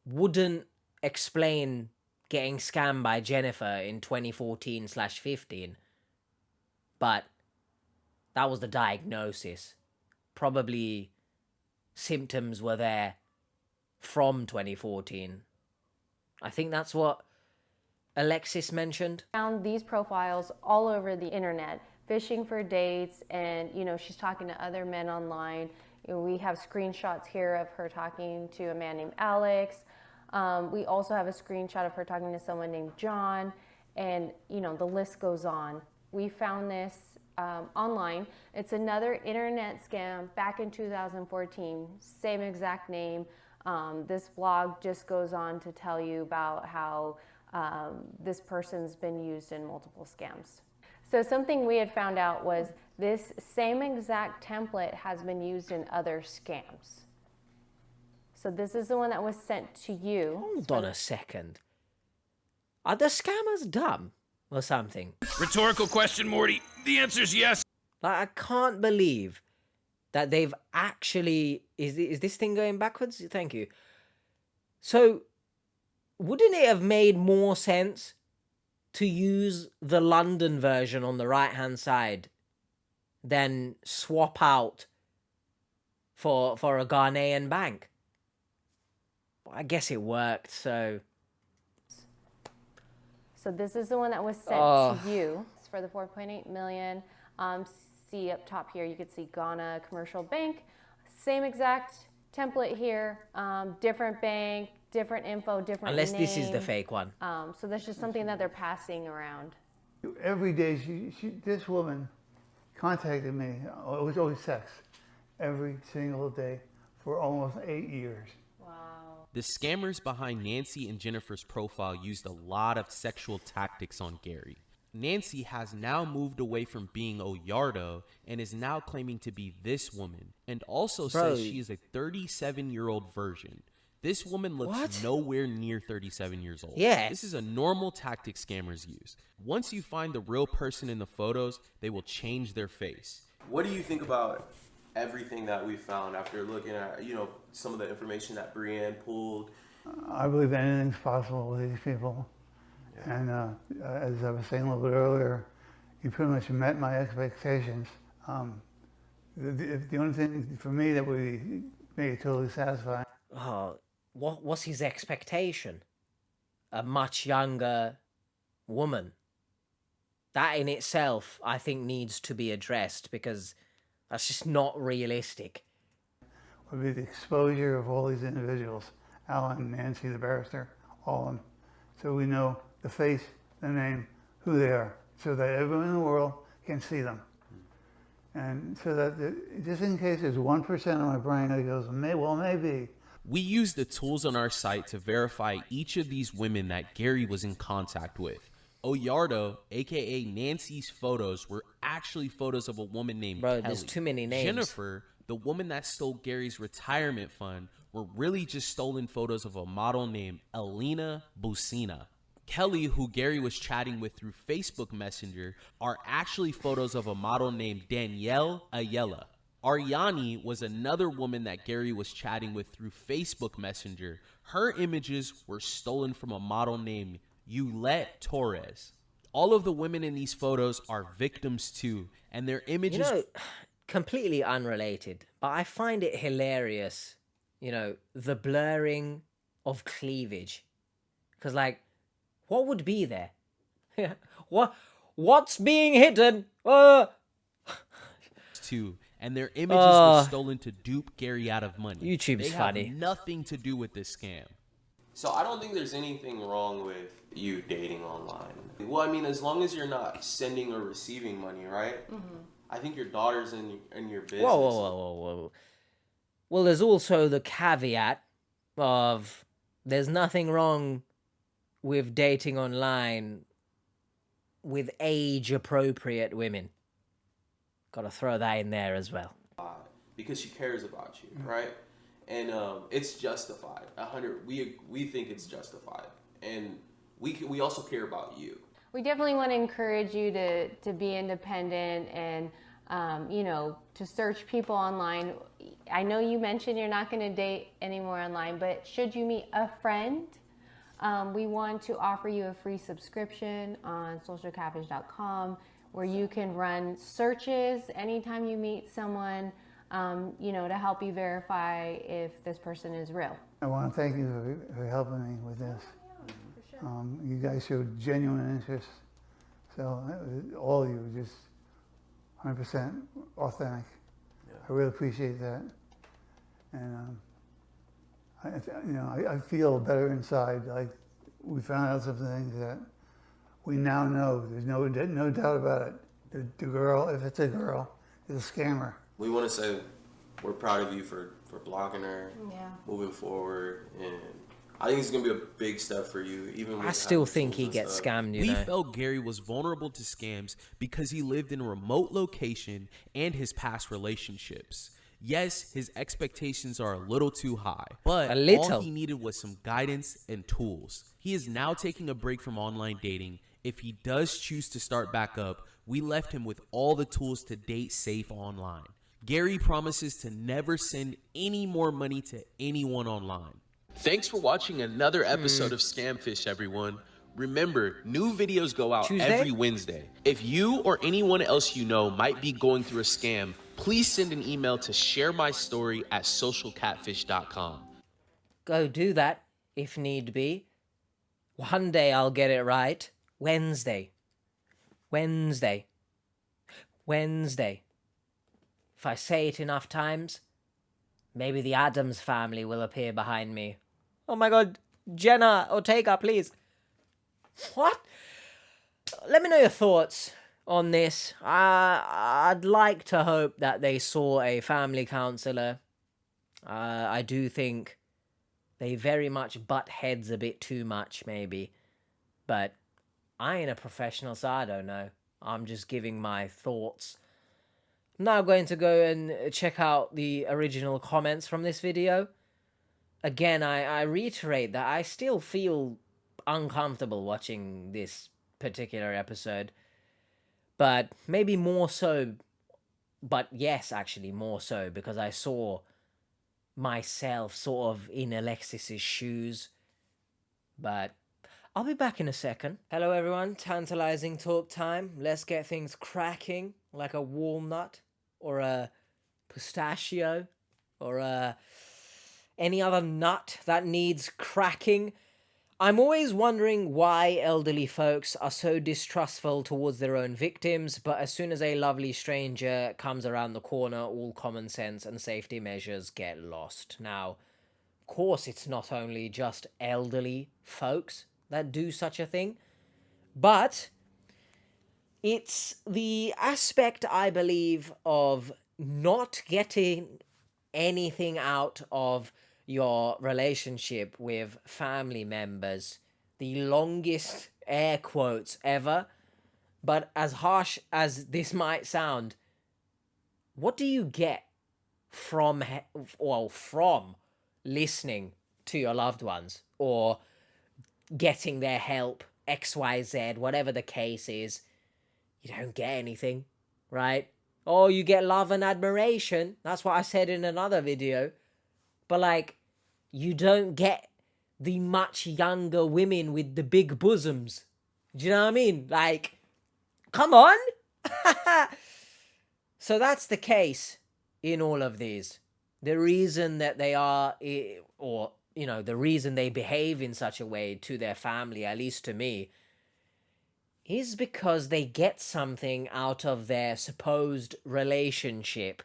wouldn't explain getting scammed by Jennifer in 2014/15. But that was the diagnosis. Probably symptoms were there from 2014. I think that's what Alexis mentioned. Found these profiles all over the internet, fishing for dates, and she's talking to other men online. We have screenshots here of her talking to a man named Alex. We also have a screenshot of her talking to someone named John, and the list goes on. We found this online. It's another internet scam back in 2014, same exact name. This blog just goes on to tell you about how this person's been used in multiple scams. So something we had found out was this same exact template has been used in other scams. So this is the one that was sent to you. Hold on a second. Are the scammers dumb or something? Rhetorical question, Morty. The answer's yes. Like, I can't believe that they've actually... Is this thing going backwards? Thank you. So, wouldn't it have made more sense to use the London version on the right-hand side than swap out for a Ghanaian bank? But I guess it worked, so... So this is the one that was sent to you. It's for the 4.8 million. See up top here, you can see Ghana Commercial Bank. Same exact template here, different bank, different info, different Unless name. this is the fake one. So that's just something that they're passing around. Every day, this woman contacted me. It was always sex, every single day for almost 8 years. The scammers behind Nancy and Jennifer's profile used a lot of sexual tactics on Gary. Nancy has now moved away from being Oyardo and is now claiming to be this woman, and also says she is a 37-year-old version. This woman looks nowhere near 37 years old. Yeah. This is a normal tactic scammers use. Once you find the real person in the photos, they will change their face. What do you think about everything that we found after looking at, some of the information that Brienne pulled? I believe anything's possible with these people. Yeah. And as I was saying a little bit earlier, you pretty much met my expectations. The only thing for me that would make it totally satisfying. What was his expectation? A much younger woman. That in itself, I think, needs to be addressed, because that's just not realistic. Would be the exposure of all these individuals, Alan, Nancy, the barrister, all of them. So we know the face, the name, who they are, so that everyone in the world can see them. And so that just in case there's 1% of my brain that goes, maybe. We use the tools on our site to verify each of these women that Gary was in contact with. Oyardo, aka Nancy's photos, were actually photos of a woman named Kelly. There's too many names. Jennifer, the woman that stole Gary's retirement fund, were really just stolen photos of a model named Elena Busina. Kelly, who Gary was chatting with through Facebook Messenger, are actually photos of a model named Danielle Ayala. Ariani was another woman that Gary was chatting with through Facebook Messenger. Her images were stolen from a model named Yulette Torres. All of the women in these photos are victims too, and their images... completely unrelated, but I find it hilarious, the blurring of cleavage. Because, what would be there? What's being hidden? Too, and their images were stolen to dupe Gary out of money. YouTube's funny. They have nothing to do with this scam. So I don't think there's anything wrong with you dating online. Well, I mean, as long as you're not sending or receiving money, right? Mm-hmm. I think your daughter's in your business. Whoa. Well, there's also the caveat of there's nothing wrong with dating online with age-appropriate women. Got to throw that in there as well. Because she cares about you, right? And it's justified. 100. We think it's justified, and we also care about you. We definitely want to encourage you to be independent and to search people online. I know you mentioned you're not going to date anymore online, but should you meet a friend, we want to offer you a free subscription on socialcatfish.com where you can run searches anytime you meet someone, to help you verify if this person is real. I want to thank you for helping me with this. You guys showed genuine interest. So all of you were just 100% authentic. Yeah. I really appreciate that. And I feel better inside. Like we found out some things that we now know. There's no doubt about it. The girl, if it's a girl, is a scammer. We want to say we're proud of you for blocking her, moving forward, and I think it's going to be a big step for you. Even I still think he gets scammed, We felt Gary was vulnerable to scams because he lived in a remote location and his past relationships. Yes, his expectations are a little too high, but A little. all he needed was some guidance and tools. He is now taking a break from online dating. If he does choose to start back up, we left him with all the tools to date safe online. Gary promises to never send any more money to anyone online. Thanks for watching another episode of Scamfish, everyone. Remember, new videos go out Tuesday? every Wednesday. If you or anyone else you know might be going through a scam, please send an email to sharemystory@socialcatfish.com. Go do that if need be. One day I'll get it right. Wednesday. Wednesday. Wednesday. If I say it enough times, maybe the Addams family will appear behind me. Oh my god, Jenna Ortega, please. What? Let me know your thoughts on this. I'd like to hope that they saw a family counselor. I do think they very much butt heads a bit too much, maybe. But I ain't a professional, so I don't know. I'm just giving my thoughts. I'm now going to go and check out the original comments from this video. Again, I reiterate that I still feel uncomfortable watching this particular episode. But maybe more so, but yes, actually more so, because I saw myself sort of in Alexis's shoes. But I'll be back in a second. Hello everyone, tantalizing talk time. Let's get things cracking like a walnut or a pistachio or any other nut that needs cracking. I'm always wondering why elderly folks are so distrustful towards their own victims, but as soon as a lovely stranger comes around the corner, all common sense and safety measures get lost. Now, of course, it's not only just elderly folks that do such a thing, but it's the aspect, I believe, of not getting anything out of your relationship with family members. The longest air quotes ever. But as harsh as this might sound, what do you get from listening to your loved ones or getting their help, XYZ, whatever the case is? You don't get anything, right? Oh, you get love and admiration. That's what I said in another video. But like, you don't get the much younger women with the big bosoms. Do you know what I mean? Like, come on. So that's the case in all of these. The reason that they are, or, you know, the reason they behave in such a way to their family, at least to me, is because they get something out of their supposed relationship.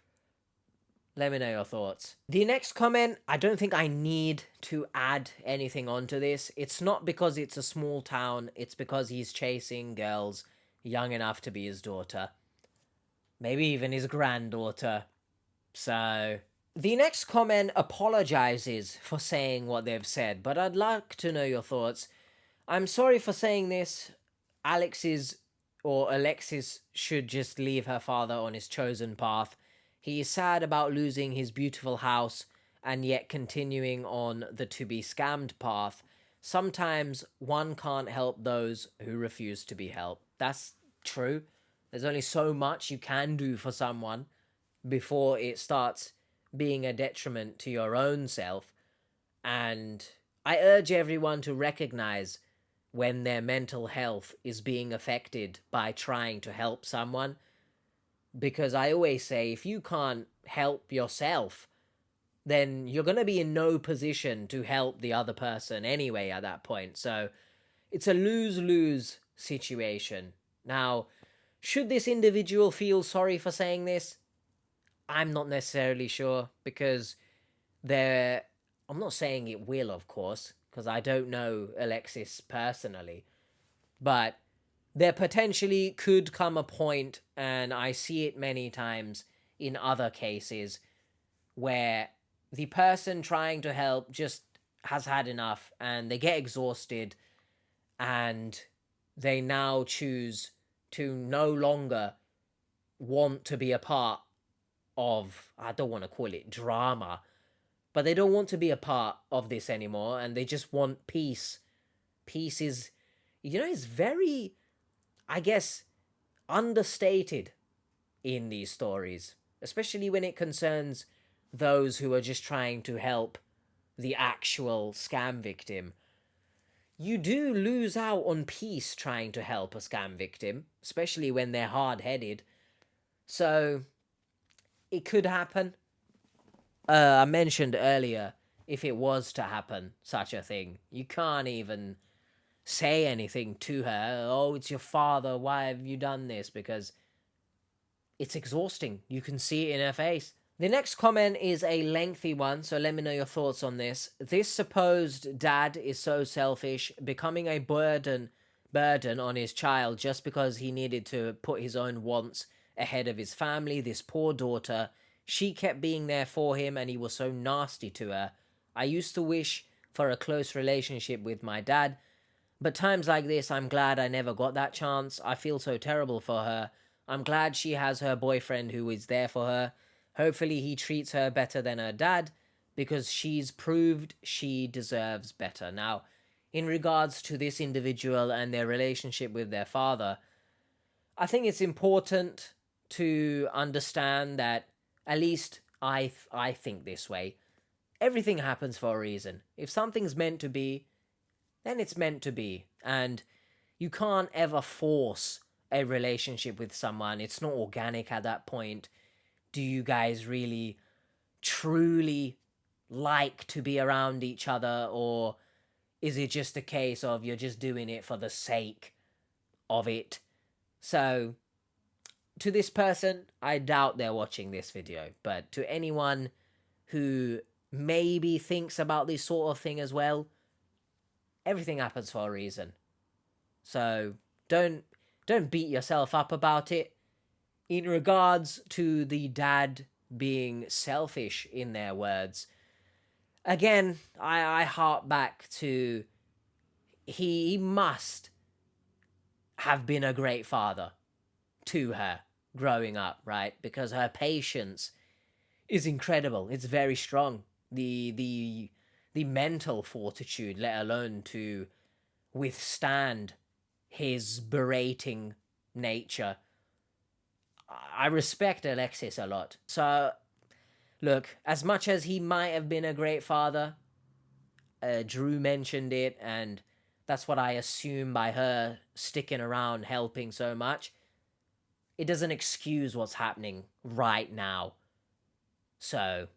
Let me know your thoughts. The next comment, I don't think I need to add anything onto this. It's not because it's a small town. It's because he's chasing girls young enough to be his daughter. Maybe even his granddaughter. So, the next comment apologizes for saying what they've said, but I'd like to know your thoughts. I'm sorry for saying this. Alexis should just leave her father on his chosen path. He is sad about losing his beautiful house and yet continuing on the to be scammed path. Sometimes one can't help those who refuse to be helped. That's true. There's only so much you can do for someone before it starts being a detriment to your own self. And I urge everyone to recognize when their mental health is being affected by trying to help someone. Because I always say, if you can't help yourself, then you're going to be in no position to help the other person anyway at that point. So it's a lose-lose situation. Now, should this individual feel sorry for saying this? I'm not necessarily sure, because I'm not saying it will, of course, because I don't know Alexis personally, but there potentially could come a point, and I see it many times in other cases, where the person trying to help just has had enough and they get exhausted and they now choose to no longer want to be a part of, I don't want to call it drama, but they don't want to be a part of this anymore, and they just want peace. Peace is, is very, I guess, understated in these stories, especially when it concerns those who are just trying to help the actual scam victim. You do lose out on peace trying to help a scam victim, especially when they're hard-headed. So, it could happen. I mentioned earlier, if it was to happen, such a thing, you can't even say anything to her. Oh, it's your father, why have you done this? Because it's exhausting. You can see it in her face. The next comment is a lengthy one, so let me know your thoughts on this. This supposed dad is so selfish, becoming a burden on his child just because he needed to put his own wants ahead of his family. This poor daughter, she kept being there for him and he was so nasty to her. I used to wish for a close relationship with my dad, but times like this, I'm glad I never got that chance. I feel so terrible for her. I'm glad she has her boyfriend who is there for her. Hopefully he treats her better than her dad, because she's proved she deserves better. Now, in regards to this individual and their relationship with their father, I think it's important to understand that, at least I think this way, everything happens for a reason. If something's meant to be, then it's meant to be. And you can't ever force a relationship with someone. It's not organic at that point. Do you guys really, truly like to be around each other? Or is it just a case of you're just doing it for the sake of it? So, to this person, I doubt they're watching this video. But to anyone who maybe thinks about this sort of thing as well, everything happens for a reason. So, don't beat yourself up about it. In regards to the dad being selfish, in their words, again, I harp back to he must have been a great father to her growing up, right? Because her patience is incredible. It's very strong. The mental fortitude, let alone to withstand his berating nature. I respect Alexis a lot. So, look, as much as he might have been a great father, Drew mentioned it, and that's what I assume by her sticking around helping so much. It doesn't excuse what's happening right now. So,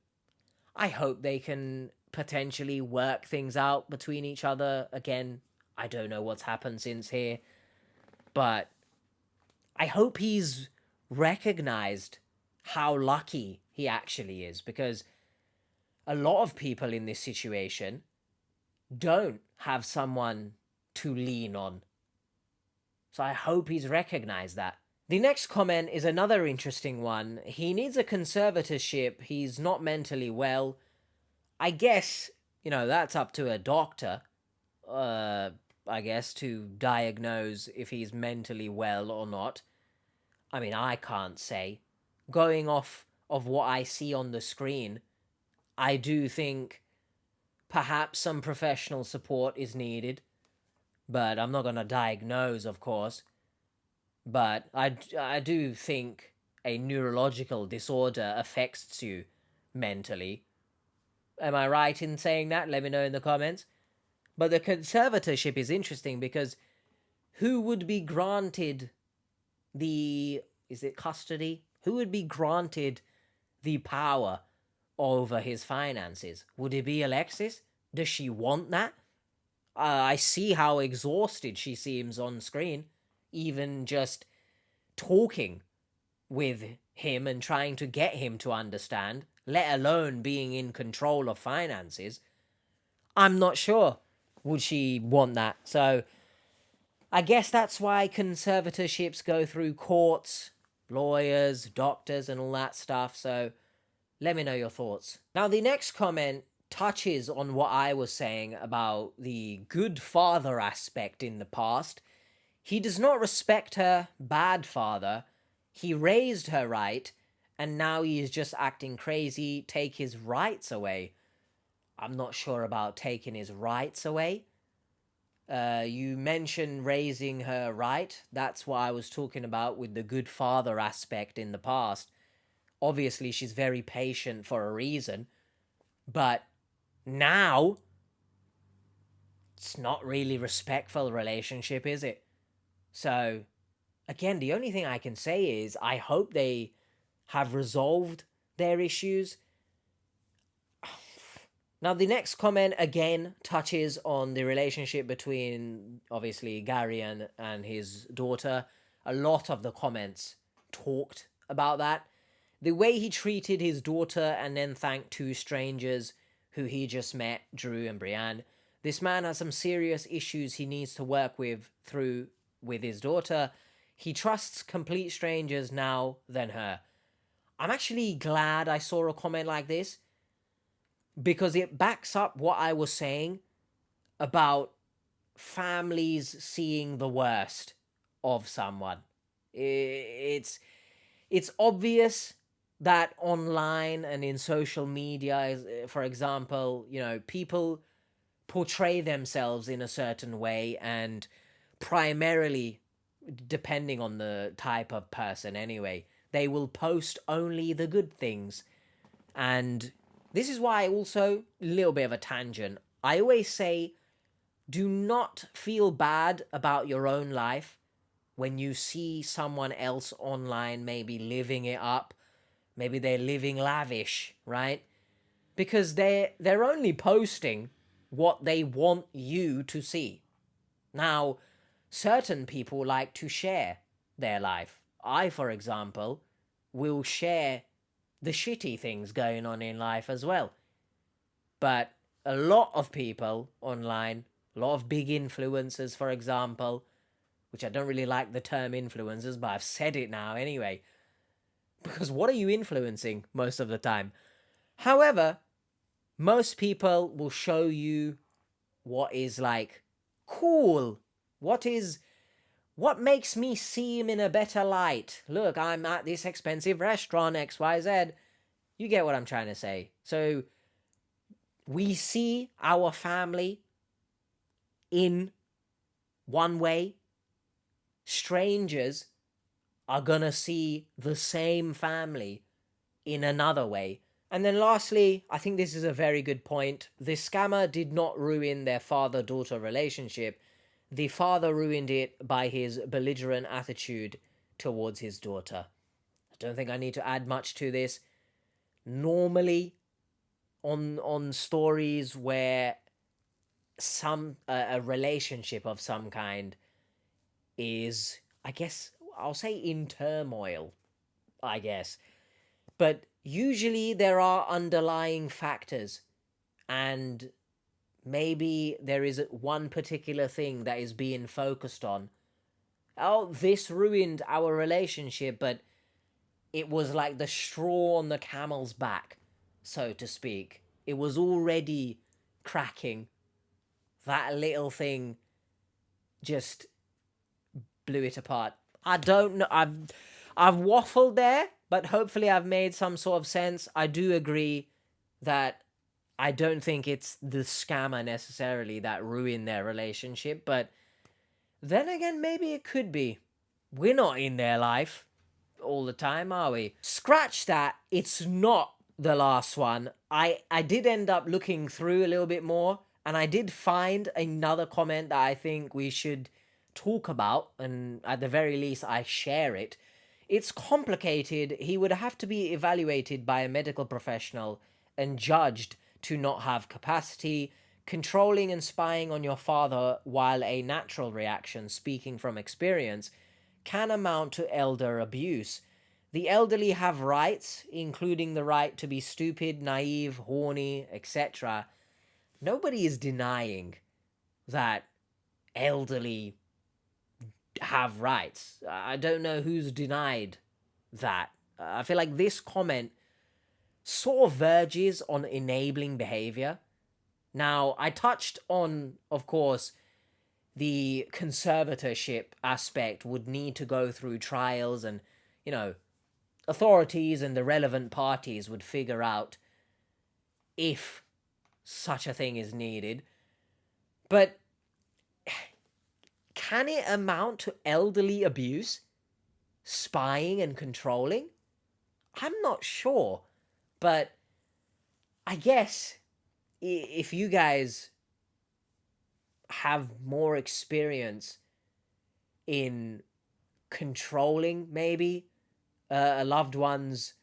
I hope they can potentially work things out between each other. Again, I don't know what's happened since here, but I hope he's recognized how lucky he actually is, because a lot of people in this situation don't have someone to lean on. So I hope he's recognized that. The next comment is another interesting one. He needs a conservatorship. He's not mentally well. I guess, that's up to a doctor, I guess, to diagnose if he's mentally well or not. I mean, I can't say. Going off of what I see on the screen, I do think perhaps some professional support is needed. But I'm not going to diagnose, of course. But I do think a neurological disorder affects you mentally. Am I right in saying that? Let me know in the comments. But the conservatorship is interesting because who would be granted custody? Who would be granted the power over his finances? Would it be Alexis? Does she want that? I see how exhausted she seems on screen, even just talking with him and trying to get him to understand, let alone being in control of finances. I'm not sure would she want that. So I guess that's why conservatorships go through courts, lawyers, doctors, and all that stuff. So let me know your thoughts. Now, the next comment touches on what I was saying about the good father aspect in the past. He does not respect her bad father. He raised her right, and now he is just acting crazy, take his rights away. I'm not sure about taking his rights away. You mentioned raising her right. That's what I was talking about with the good father aspect in the past. Obviously, she's very patient for a reason. But now, it's not really respectful relationship, is it? So, again, the only thing I can say is I hope they have resolved their issues. Now, the next comment again touches on the relationship between, obviously, Gary and his daughter. A lot of the comments talked about that. The way he treated his daughter and then thanked two strangers who he just met, Drew and Brianne. This man has some serious issues he needs to work with with his daughter. He trusts complete strangers now than her. I'm actually glad I saw a comment like this, because it backs up what I was saying about families seeing the worst of someone. It's obvious that online and in social media, for example, people portray themselves in a certain way, and primarily, depending on the type of person anyway, they will post only the good things. And this is why also, a little bit of a tangent, I always say, do not feel bad about your own life when you see someone else online maybe living it up. Maybe they're living lavish, right? Because they're only posting what they want you to see. Now, certain people like to share their life. I, for example, will share the shitty things going on in life as well. But a lot of people online, a lot of big influencers, for example, which I don't really like the term influencers, but I've said it now anyway, because what are you influencing most of the time? However, most people will show you what is like cool, what makes me seem in a better light. Look, I'm at this expensive restaurant, XYZ. You get what I'm trying to say. So we see our family in one way. Strangers are gonna see the same family in another way. And then lastly, I think this is a very good point. The scammer did not ruin their father-daughter relationship. The father ruined it by his belligerent attitude towards his daughter. I don't think I need to add much to this. Normally, on stories where a relationship of some kind is, I guess, I'll say in turmoil, I guess. But usually there are underlying factors, and maybe there is one particular thing that is being focused on. Oh, this ruined our relationship, but it was like the straw on the camel's back, so to speak. It was already cracking. That little thing just blew it apart. I don't know. I've waffled there, but hopefully I've made some sort of sense. I do agree that I don't think it's the scammer necessarily that ruined their relationship, but then again, maybe it could be. We're not in their life all the time, are we? Scratch that. It's not the last one. I did end up looking through a little bit more, and I did find another comment that I think we should talk about, and at the very least I share it. It's complicated. He would have to be evaluated by a medical professional and judged to not have capacity. Controlling and spying on your father, while a natural reaction, speaking from experience, can amount to elder abuse. The elderly have rights, including the right to be stupid, naive, horny, etc. Nobody is denying that elderly have rights. I don't know who's denied that. I feel like this comment sort of verges on enabling behavior. Now, I touched on, of course, the conservatorship aspect would need to go through trials and, authorities and the relevant parties would figure out if such a thing is needed. But can it amount to elderly abuse? Spying and controlling? I'm not sure. But I guess if you guys have more experience in controlling maybe a loved one's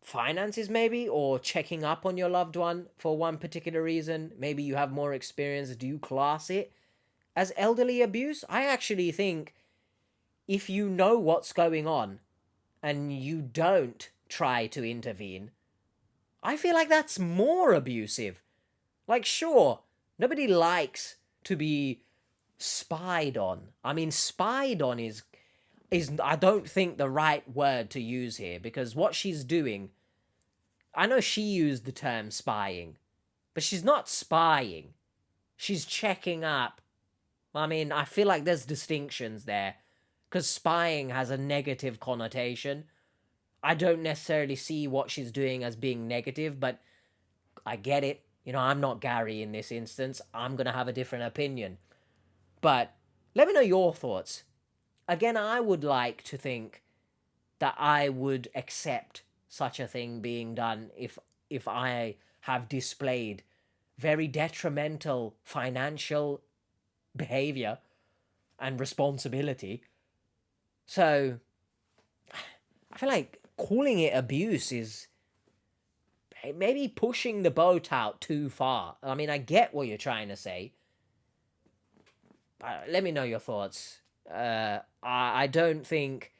finances, maybe, or checking up on your loved one for one particular reason, maybe you have more experience, do you class it as elderly abuse? I actually think if you know what's going on and you don't try to intervene, I feel like that's more abusive. Like, sure, nobody likes to be spied on. I mean, spied on is I don't think the right word to use here, because what she's doing, I know she used the term spying, but she's not spying. She's checking up. I mean, I feel like there's distinctions there, because spying has a negative connotation. I don't necessarily see what she's doing as being negative, but I get it. You know, I'm not Gary in this instance. I'm going to have a different opinion. But let me know your thoughts. Again, I would like to think that I would accept such a thing being done if I have displayed very detrimental financial behavior and responsibility. So I feel like calling it abuse is maybe pushing the boat out too far. I mean, I get what you're trying to say. Let me know your thoughts. I don't think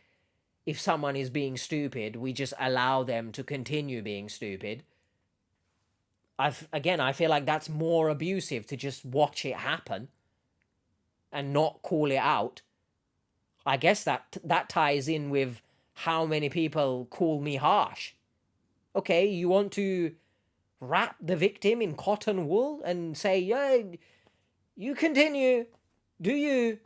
if someone is being stupid, we just allow them to continue being stupid. I feel like that's more abusive to just watch it happen and not call it out. I guess that ties in with how many people call me harsh. Okay, you want to wrap the victim in cotton wool and say, yeah, you continue, do you?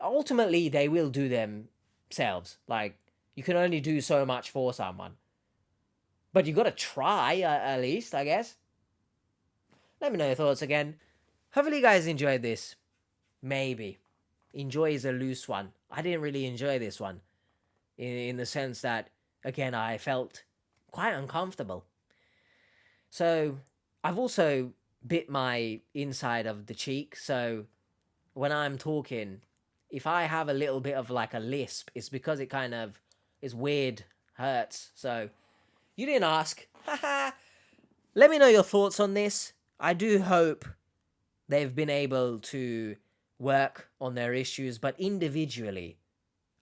Ultimately, they will do themselves. Like, you can only do so much for someone. But you got to try, at least, I guess. Let me know your thoughts again. Hopefully you guys enjoyed this. Maybe. Enjoy is a loose one. I didn't really enjoy this one. In the sense that, again, I felt quite uncomfortable. So, I've also bit my inside of the cheek. So, when I'm talking, if I have a little bit of like a lisp, it's because it kind of is weird, hurts. So, you didn't ask. Haha. Let me know your thoughts on this. I do hope they've been able to work on their issues, but individually,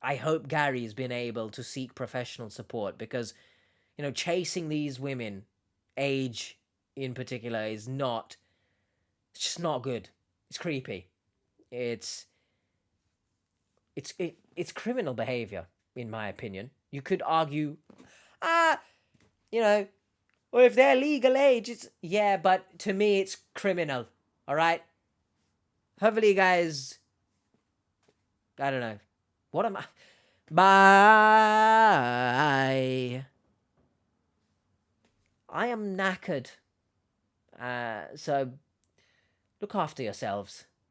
I hope Gary's been able to seek professional support, because, you know, chasing these women, age in particular, it's just not good. It's creepy. It's criminal behavior, in my opinion. You could argue, you know, well, if they're legal age, yeah, but to me, it's criminal. All right? Hopefully, you guys, I don't know. What am I? Bye. I am knackered. So, look after yourselves.